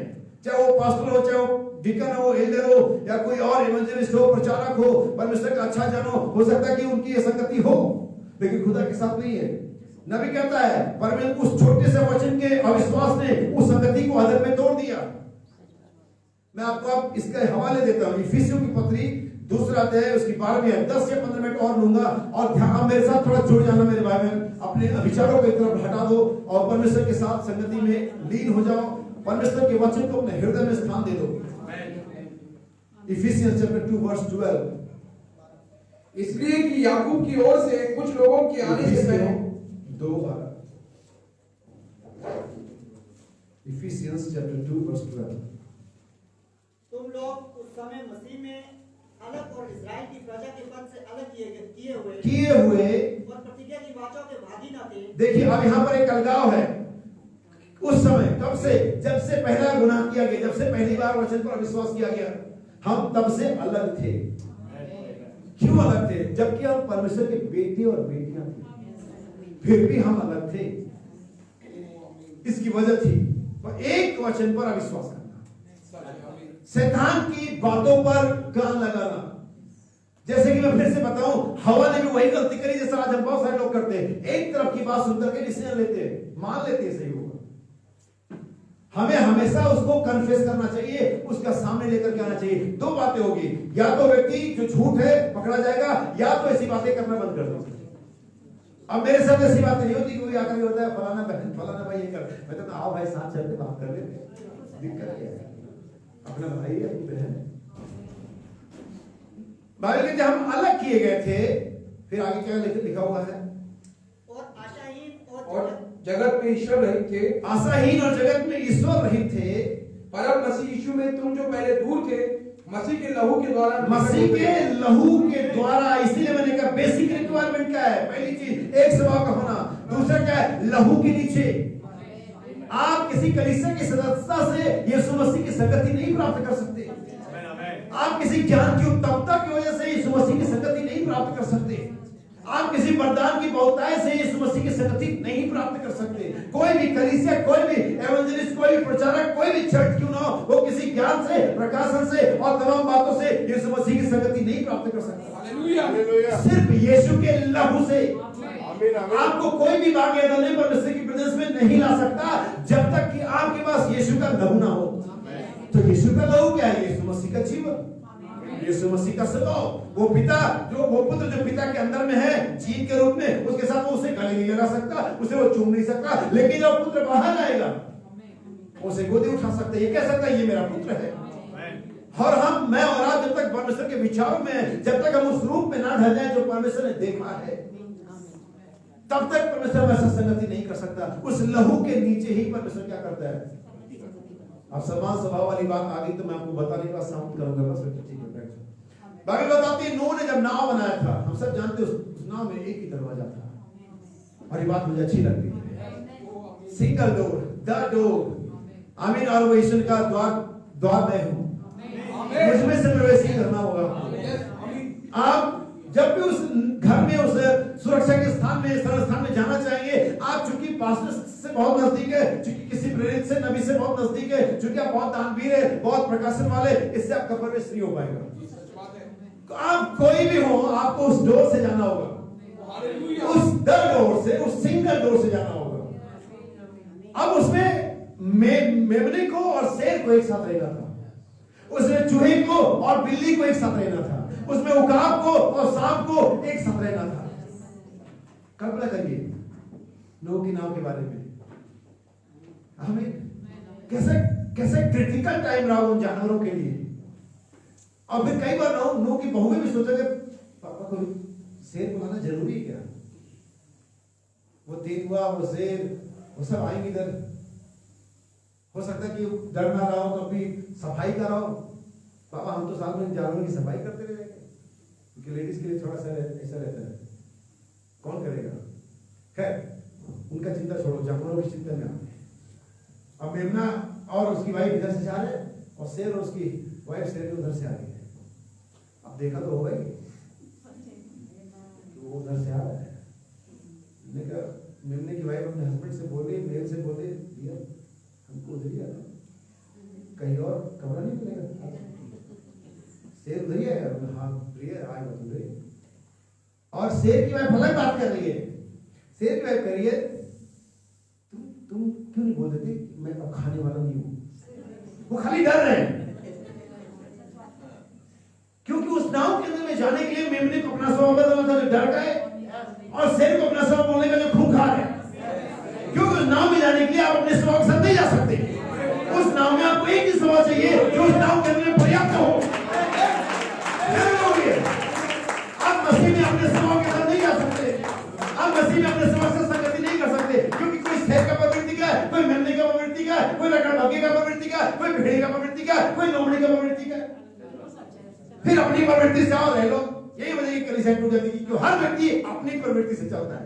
चाहे वो पास्टर हो, चाहे वो डिकन हो, एल्डर हो, या कोई और इवेंजलिस्ट हो, प्रचारक हो, परमेश्वर का अच्छा जानो, हो सकता है कि उनकी ये संगति हो, लेकिन खुदा के साथ नहीं है। नबी कहता है परमेश्वर उस छोटे से वचन के अविश्वास ने उस संगति को अदब में तोड़ दिया। मैं आपको अब इसके हवाले देता हूं, इफिसियों की पत्री 2 अध्याय उसकी 12वीं है। 10 से 15 मिनट और लूंगा और ध्यान मेरे साथ थोड़ा जुड़ जाना मेरे भाई बहन, अपने विचारों को एक तरफ हटा दो और परमेश्वर के साथ संगति में लीन हो जाओ, परमेश्वर के वचन को अपने हृदय में स्थान दे दो। Ephesians chapter 2 verse 12। इसलिए कि याकूब की ओर से कुछ लोगों के आने से पहले 2:12। Ephesians chapter 2 verse 12। तुम लोग उस समय मसीह में अलग और इस्राएल की प्रजा के पद से अलग किए हुए और प्रतिज्ञा की वाचा के भागी न थे। देखिए अब यहाँ पर एक अलगाव है। उस समय कब से? जब से पहला गुनाह किया गया, जब से पहली बार वचन पर विश्वास किया गया, हम तब से अलग थे। क्यों अलग थे? जबकि हम परमेश्वर के बेटे और बेटियां थे, फिर भी हम अलग थे। इसकी वजह थी एक वचन पर अविश्वास करना, शैतान की बातों पर कान लगाना। जैसे कि मैं फिर से बताऊं, हवा ने भी वही गलती करी जैसा आज हम बहुत सारे लोग करते हैं। एक तरफ की बात सुनकर के डिसीजन लेते हैं, मान लेते हैं सही होगा। हमें हमेशा उसको कन्फेस करना चाहिए, उसका सामने लेकर के आना चाहिए। 2 बातें होगी, या तो व्यक्ति जो झूठ है पकड़ा जाएगा, या तो ऐसी बातें करना बंद कर दो। अब मेरे साथ ऐसी बातें नहीं होती, कोई आकर होता है फलाना बहन फलाना भाई ये कर, मैं तो आओ भाई साथ चलते बात कर लेते, दिक्कत क्या है, अपना भाई है बहन। बाइबल के जब हम अलग किए गए थे, फिर आगे क्या लिखा हुआ है? और आशाहीन और जगत में ईश्वर रहित थे, आशाहीन और जगत में ईश्वर रहित थे, परम मसीह यीशु में तुम जो पहले दूर थे, मसीह के लहू के द्वारा, मसीह के लहू के द्वारा। इसीलिए मैंने कहा बेसिक रिक्वायरमेंट क्या है? पहली चीज एक स्वभाव का होना, दूसरा क्या है? लहू के नीचे। आप किसी कलीसिया की सदस्यता से यीशु मसीह की संगति नहीं प्राप्त कर सकते। आप किसी ज्ञान की उत्तमता की वजह से यीशु मसीह की संगति नहीं प्राप्त कर सकते। आप किसी वरदान की बहुतायत से यीशु मसीह की संगति नहीं प्राप्त कर सकते। कोई भी कलीसिया, कोई भी एवेंजलिस्ट, कोई भी प्रचारक, कोई भी चर्च क्यों ना हो, वो किसी ज्ञान से, प्रकाशन से और तमाम बातों से यीशु मसीह की संगति नहीं प्राप्त कर सकता। हालेलुया। सिर्फ यीशु के लहू से। आपको कोई भी भाग्य दल परमेश्वर की प्रेजेंस में नहीं ला सकता जब तक कि आपके पास यीशु का लहू ना हो। तो यीशु का लहू क्या है? यीशु मसीह का जीवन, यीशु मसीह का स्वभाव। वो पिता वो पुत्र जो पिता के अंदर में है जीव के रूप में, उसके साथ वो उसे गले नहीं लगा सकता, उसे वो चूम नहीं सकता, लेकिन जब पुत्र बाहर आएगा उसे गोदी उठा सकता है, ये कह सकता है ये मेरा पुत्र है। और हम, मैं और आप जब तक परमेश्वर के विचारों में, जब तक हम उस रूप में ना ढल जाए जो परमेश्वर ने देखा है, तब तक परमेश्वर वैसा संगति नहीं कर सकता। उस लहू के नीचे ही परमेश्वर क्या करता है। अब समान स्वभाव वाली बात आ गई तो मैं आपको बताने का साउंड करूंगा, बस ठीक है। बाइबल बताती है नूह ने जब नाव बनाया था, हम सब जानते हैं उस नाव में एक ही दरवाजा था, और ये बात मुझे अच्छी लगती है, सिंगल डोर, द डोर। आमीन। और वो ईश्वर का द्वार मैं हूं, मुझमें से प्रवेश ही करना होगा। आप जब भी उस घर में, उस सुरक्षा के स्थान में, सरल स्थान में जाना चाहेंगे, आप चूंकि पास्टर से बहुत नजदीक है, चूंकि किसी प्रेरित से, नबी से बहुत नजदीक है, चूंकि आप बहुत दानवीर है, बहुत प्रकाशन वाले, इससे आपका प्रवेश नहीं हो पाएगा। आप कोई भी हो, आपको उस डोर से जाना होगा, उस द डोर से, उस सिंगल डोर से जाना होगा। अब उसमें मेमने को और शेर को एक साथ रहना था, उसमें चूहे को और बिल्ली को एक साथ रहना था, उसमें उकाब को और सांप को एक साथ रहना था। कल्पना करिए नूह की नाव के बारे में, हमें कैसे क्रिटिकल टाइम रहा उन जानवरों के लिए। और फिर कई बार नूह की बहू ने भी सोचा कि पापा को शेर को लाना जरूरी है क्या? वो तेंदुआ, वो शेर, वो सब आएंगे इधर, हो सकता है कि डर ना रहा हो तो भी सफाई का रहो। पापा हम तो साल में जानवरों की सफाई करते रहेंगे, क्योंकि लेडीज के लिए थोड़ा सा ऐसा रहता है, कौन करेगा। खैर उनका चिंता छोड़ो, जानवरों की चिंता में आते हैं। अब मेमना और उसकी वाइफ इधर से जा रहे हैं, और शेर और उसकी वाइफ शेर उधर से आ रही है। अब देखा तो होगा ही, तो वो उधर से आ रहा है। मेमने की वाइफ अपने हस्बैंड से बोले, मेल से बोले, हमको उधर ही आना, कहीं और कमरा नहीं मिलेगा। शेर उधर ही है, हाँ प्रिय आएगा उधर ही। और शेर की वाइफ अलग बात कर रही है। शेर की वाइफ कह रही है तुम क्यों नहीं बोल देते मैं अब खाने वाला नहीं हूं। वो खाली डर रहे हैं क्योंकि उस नाव के अंदर में जाने के लिए मेमने को अपना स्वभाव बदलना था, जो डर गए, और शेर को अपना स्वभाव बोलने का जो खूंखार है। क्योंकि उस नाव में जाने के लिए आप अपने स्वभाव के साथ नहीं जा सकते। उस नाव में आपको एक ही स्वभाव चाहिए जो उस नाव के अंदर पर्याप्त हो। आप मसीह में अपने स्वभाव के साथ नहीं जा सकते। आप मसीह में अपने स्वभाव से संगति नहीं कर सकते, क्योंकि कोई शेर का प्रवृत्ति का है, कोई मेमने का प्रवृत्ति का है, कोई लकड़बग्घे का प्रवृत्ति का है, कोई भेड़िए का प्रवृत्ति का है, कोई लोमड़ी का प्रवृत्ति का है। फिर अपनी प्रवृत्ति से आओ रह लो। यही वजह है कलीसिया टूट जाती है, क्योंकि हर व्यक्ति अपनी प्रवृत्ति से चलता है।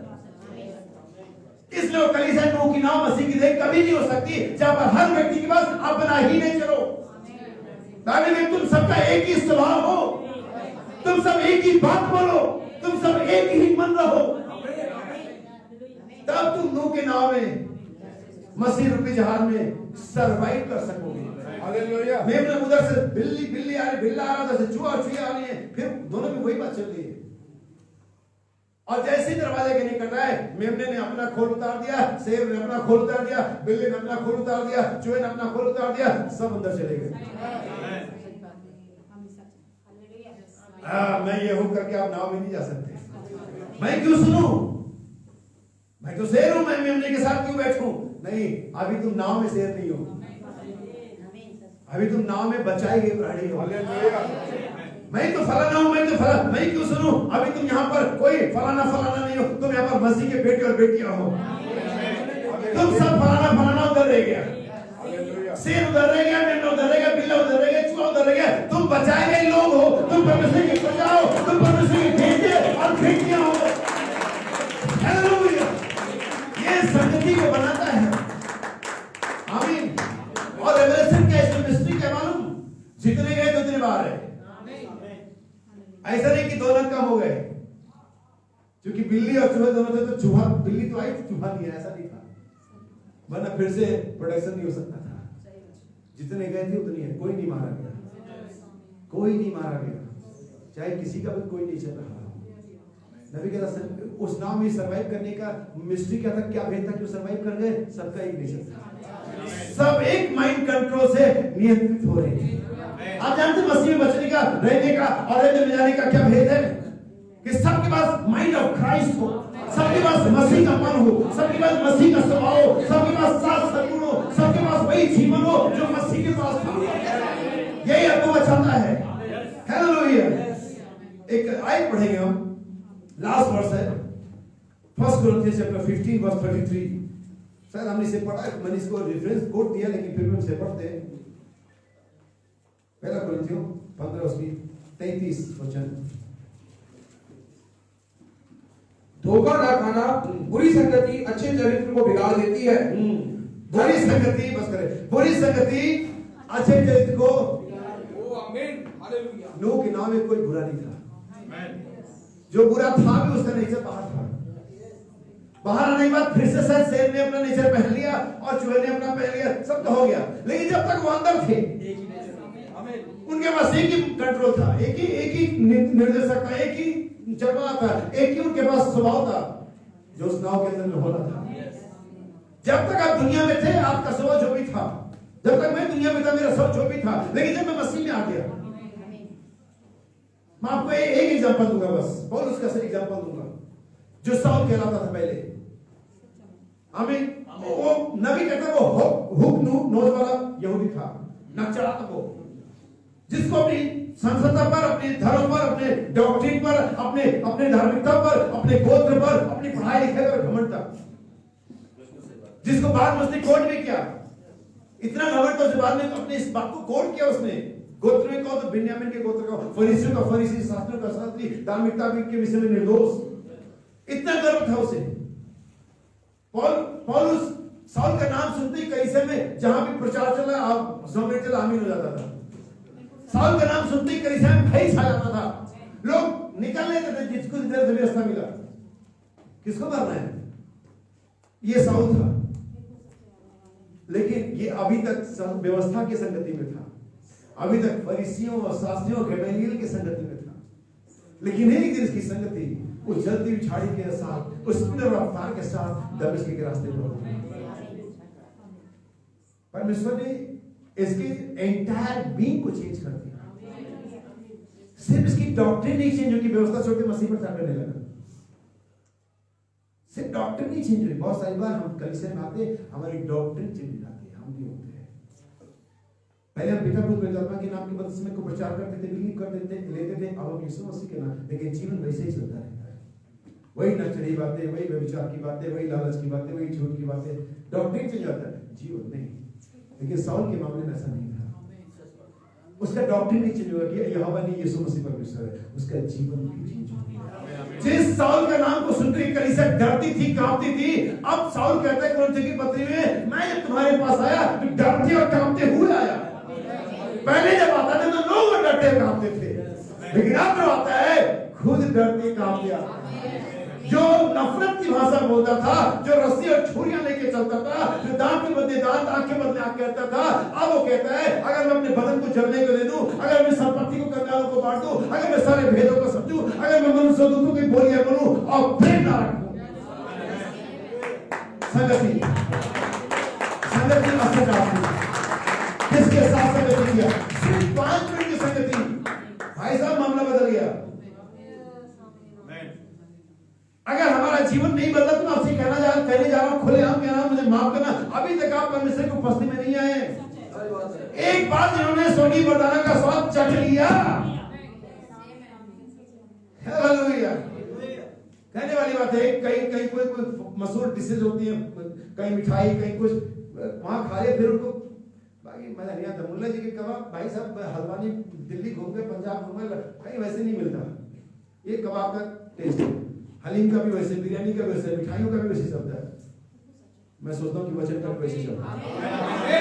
इसलिए कलीसिया टूट की नाव मसीह की देख कभी नहीं हो सकती जब हर व्यक्ति के पास अपना ही नहीं चलो। बाइबल में तुम सबका एक ही स्वभाव हो, तुम सब एक ही बात बोलो, तुम सब एक ही मन रहो, तब तुम नूह के नाव में मसीह रूपी जहाज में सरवाइव कर सकोगे। हालेलुया। मेमने उधर से बिल्ली आ रही, बिल्ला आ रहा था, चूहा आ रही है, फिर दोनों में वही बात चल रही है। और जैसे ही दरवाजे के निकट आए, मेमने ने अपना खोल उतार दिया, शेर ने अपना खोल उतार दिया, बिल्ली ने अपना खोल उतार दिया, चूहे ने अपना खोल उतार दिया, सब अंदर चले गए। मैं ये हूं करके आप नाव में नहीं जा सकते। मैं क्यों सुनूं? मैं तो शेर हूं, मैं मेमने के साथ क्यों बैठूं? नहीं, अभी तुम नाव में शेर नहीं हो, अभी तुम नाव में बचाई गई प्राणी हो। मैं तो फलाना हूं, मैं तो फलाना, मैं क्यों सुनूं? अभी तुम यहाँ पर कोई फलाना नहीं हो, तुम यहाँ पर मसीह के बेटे और बेटियां हो। तुम सब फलाना उधर रह गया, शेर उधर रह गया, मेमना उधर रह गया, बिल्ला उधर रह गया, चूहा उधर रह गया। तुम बचाए गए लोग हो, तुम परमेश्वर की प्रजा हो, तुम परमेश्वर के बेटे और बेटियां हो। हालेलुया। ये संगति को बनाता है। आमीन। और रेवलेशन क्या है, मिस्ट्री क्या मालूम? जितने गए उतने बाहर है। ऐसा नहीं कि दो रंग कम हो गए, क्योंकि बिल्ली और चूहा दोनों थे, तो चूहा बिल्ली तो आई, चूहा नहीं है, ऐसा नहीं था, वरना फिर से प्रोडक्शन नहीं हो सकता था। जितने गए थे उतनी है, कोई नहीं मारा गया, कोई नहीं मारा गया, चाहे किसी का भी कोई नहीं चल रहा। नबी कहता उस नाव में सरवाइव करने का मिस्ट्री क्या था, क्या भेद था कि सरवाइव कर गए? सबका एक नेचर था, सब एक माइंड कंट्रोल से नियंत्रित हो रहे थे। आप जानते मसीह में बचने का, रहने का और रहने में जाने का क्या भेद है? कि सबके पास माइंड ऑफ क्राइस्ट हो, सबके पास मसीह का मन हो, सबके पास मसीह का स्वभाव हो, सबके पास सात सद्गुण हो, सबके पास वही जीवन हो जो मसीह के पास था। यही आपको बचाता है। हालेलुया। एक आयत पढ़ेंगे हम, लास्ट वर्स है 1 कोरिन्थियंस चैप्टर 15 वर्स 33। शायद हमने इसे पढ़ा, मैंने इसको रेफरेंस कोट दिया, लेकिन फिर भी हम इसे पढ़ते हैं। 1 कोरिन्थियों 15 उसकी 33 वचन। धोखा ना खाना, बुरी संगति अच्छे चरित्र को बिगाड़ देती है। बुरी संगति, बस करें, बुरी संगति अच्छे चरित्र को। आमीन। हालेलुया। नूह के नाम में कोई बुरा नहीं था, जो बुरा था भी उसका नेचर बाहर था। बाहर आने के बाद फिर से शायद शेर ने अपना नेचर पहन लिया और चूहे ने अपना पहन लिया, सब तो हो गया, लेकिन जब तक वो अंदर थे उनके पास एक ही कंट्रोल था, एक ही निर्देशक था, एक ही जगह था, एक ही उनके पास स्वभाव था जो उस नाव के अंदर में होना था। जब तक आप दुनिया में थे आपका स्वभाव जो भी था, जब तक मैं दुनिया में था मेरा स्वभाव जो भी था, लेकिन जब मैं मसीह में आ गया, मैं आपको एक एग्जांपल दूंगा, बस बहुत उसका सही एग्जांपल दूंगा। जो साउल कहलाता था पहले, आमीन, वो नबी कहता वो हुक नोज वाला यहूदी था, नक्चड़ा था वो, जिसको अपनी संसदता पर, अपने धर्म पर, अपने डॉक्ट्रिन पर, अपने धार्मिकता पर, अपने गोत्र पर, अपनी पढ़ाई लिखाई पर घमंड था, जिसको बाद में उसने कोट भी किया। इतना घमंड था बाद में अपने इस बात को कोट किया उसने। गोत्र में कहो तो बिन्यामीन के गोत्र का, फरीसियों का फरीसी, शास्त्रियों का शास्त्री, धार्मिकता के विषय में निर्दोष, इतना गर्व था उसे। पौलुस साउल का नाम सुनते ही कलीसिया में जहां भी प्रचार चला, आप जमीन चला, आमीन हो जाता था। साउल का नाम सुनते ही कलीसिया में भय छा जाता था, लोग निकल लेते थे जिसको जिधर से व्यवस्था मिला। किसको मारना है? ये साउल था, लेकिन ये अभी तक व्यवस्था की संगति में था। अभी तक फरीसियों और शास्त्रियों गमलीएल की संगति में था, लेकिन एक दिन इसकी संगति उस जलती हुई झाड़ी के साथ, उस सुंदर रफ्तार के साथ दमिश्क के रास्ते पर होती। परमेश्वर ने इसके एंटायर बीइंग को चेंज कर दिया। सिर्फ इसकी डॉक्ट्रिन नहीं चेंज होगी, व्यवस्था छोड़ के मसीह पर करने लगा। सिर्फ डॉक्ट्रिन नहीं चेंज हुई। बहुत सारी बार हम कलीसिया में आते, हमारी डॉक्ट्रिन चेंज हो जाती है, हम नहीं होते हैं। पहले हम पिता पुत्र पवित्र आत्मा के नाम के बपतिस्मे को प्रचार करते थे, बिलीव करते थे, लेते थे। अब हम यीशु मसीह के नाम, लेकिन जीवन वैसे ही चलता रहता है। वही नचड़ी बातें, वही व्यभिचार की बातें, वही लालच की बातें, वही झूठ की बातें। डॉक्ट्रिन चेंज होता है, जीवन नहीं। लेकिन साउल के मामले में ऐसा नहीं था। उसका डॉक्ट्रिन नहीं चेंज हुआ कि यहोवा नहीं यीशु मसीह परमेश्वर है, उसका जीवन भी चेंज हो गया। जिस साउल के नाम को सुनकर कलीसिया डरती थी, कांपती थी, अब साउल कहता है कुरिन्थियों की पत्री में, मैं जब तुम्हारे पास आया तो डरते और कांपते हुए आया। पहले जब आता था तो लोग डरते और कांपते थे, लेकिन अब जो आता है खुद डरते कांपते आता है। जो नफरत की भाषा बोलता था, जो रस्सी और छुरियां लेके चलता था, जो दांत के बदले दांत, आंख के बदले आंख कहता था, अब वो कहता है अगर मैं अपने बदन को जलने को दे दूं, अगर मैं संपत्ति को कंगालों को बांट दूं, अगर मैं सारे भेदों को समझूं, अगर मैं मनुष्य दूतों की बोलियां बोलूं और प्रेम ना रखूं। संगति किसके साथ संगति किया? सिर्फ 5 मिनट की संगति, भाई साहब मामला बदल गया। अगर हमारा जीवन नहीं बदला तो मैं आपसे कहने जा रहा हूं, खुलेआम कह रहा हूं, मुझे माफ करना, अभी तक आप परमेश्वर की उपस्थिति में नहीं आए। एक बार जिन्होंने स्वर्गीय वरदानों का स्वाद चख लिया, हालेलुया, कहने वाली बात है। कहीं कोई मशहूर डिशेज होती है, कहीं मिठाई, कहीं कुछ, वहां खा ले, फिर उनको बाकी मुल्ला जी के कबाब, भाई साहब हलवानी दिल्ली घूम गए, पंजाब घूम गए, कहीं वैसे नहीं मिलता। ये कबाब का टेस्ट, हलीम का भी वैसे, बिरयानी का भी वैसे, मिठाइयों का भी वैसे चलता है। मैं सोचता हूँ कि वचन का वैसे चलता है।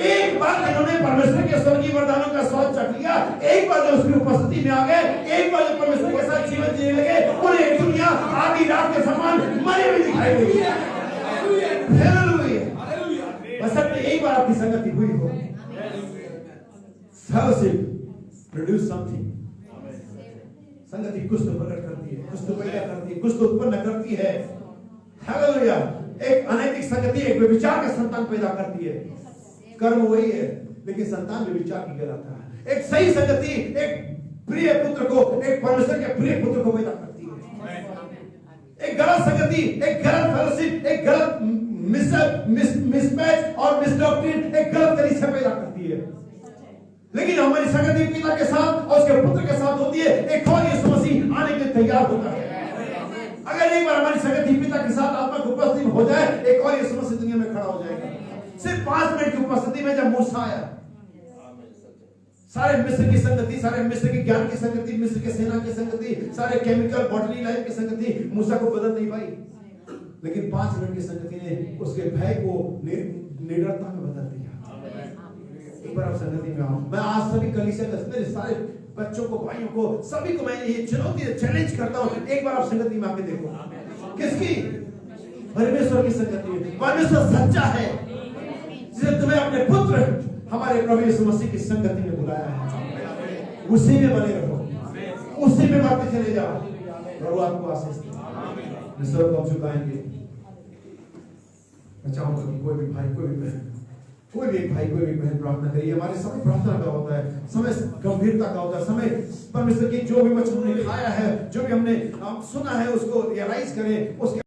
एक बार जिन्होंने परमेश्वर के स्वर्गीय वरदानों का स्वाद चख लिया, एक बार जो उसकी उपस्थिति में आ गए, एक बार जो परमेश्वर के साथ जीवन जीने लगे, उन्हें दुनिया आधी रात के समान मरे हुए दिखाई देगी। बस एक बार आपकी संगति हुई हो, फेलोशिप प्रोड्यूस समथिंग। संगति कुछ तो प्रकट करती है, कुछ तो पैदा करती है, कुछ तो उत्पन्न करती है। हालेलुया। एक अनैतिक संगति एक व्यभिचार का संतान पैदा करती है। कर्म वही है, लेकिन संतान व्यभिचार की कहलाता है। एक सही संगति एक प्रिय पुत्र को, एक परमेश्वर के प्रिय पुत्र को पैदा करती है। एक गलत संगति, एक गलत फेलोशिप, एक गलत मिसमैच और मिसडॉक्ट्रिन एक गलत कलीसिया पैदा करती है। लेकिन हमारी संगति पिता के साथ और उसके पुत्र के साथ होती है। एक और यीशु मसीह आने के लिए तैयार होता है। अगर एक बार हमारी संगति पिता के साथ आत्मा की उपस्थिति में हो जाए, एक और यीशु मसीह दुनिया में खड़ा हो जाएगा। सिर्फ 5 मिनट की उपस्थिति में जब मूसा आया, सारे मिस्र की संगति, सारे मिस्र के ज्ञान की संगति, मिस्र के सेना की संगति, सारे केमिकल बॉडली लाइफ की संगति मूसा को बदल नहीं पाई, लेकिन 5 मिनट की संगति ने उसके भय को निडरता में बदल दिया। एक बार आप संगति में आओ। मैं आज सभी कलीसिया के सारे बच्चों को, भाइयों को, सभी को मैं ये चुनौती चैलेंज करता हूँ, एक बार आप संगति में आके देखो। किसकी? परमेश्वर की संगति है। परमेश्वर सच्चा है, जिसे तुम्हें अपने पुत्र हमारे प्रभु यीशु मसीह की संगति में बुलाया है। उसी में बने रहो, उसी में बढ़ते चले जाओ। प्रभु आपको आशीष दे। सब हम झुकाएंगे। मैं चाहूंगा कि कोई भी भाई, कोई भी बहन, कोई भी भाई, कोई भी बहन प्रार्थना करिए। हमारे समय प्रार्थना का होता है, समय गंभीरता का होता है, समय परमेश्वर की जो भी वचन हमने खाया है, जो भी हमने सुना है, उसको रियलाइज करें, उसके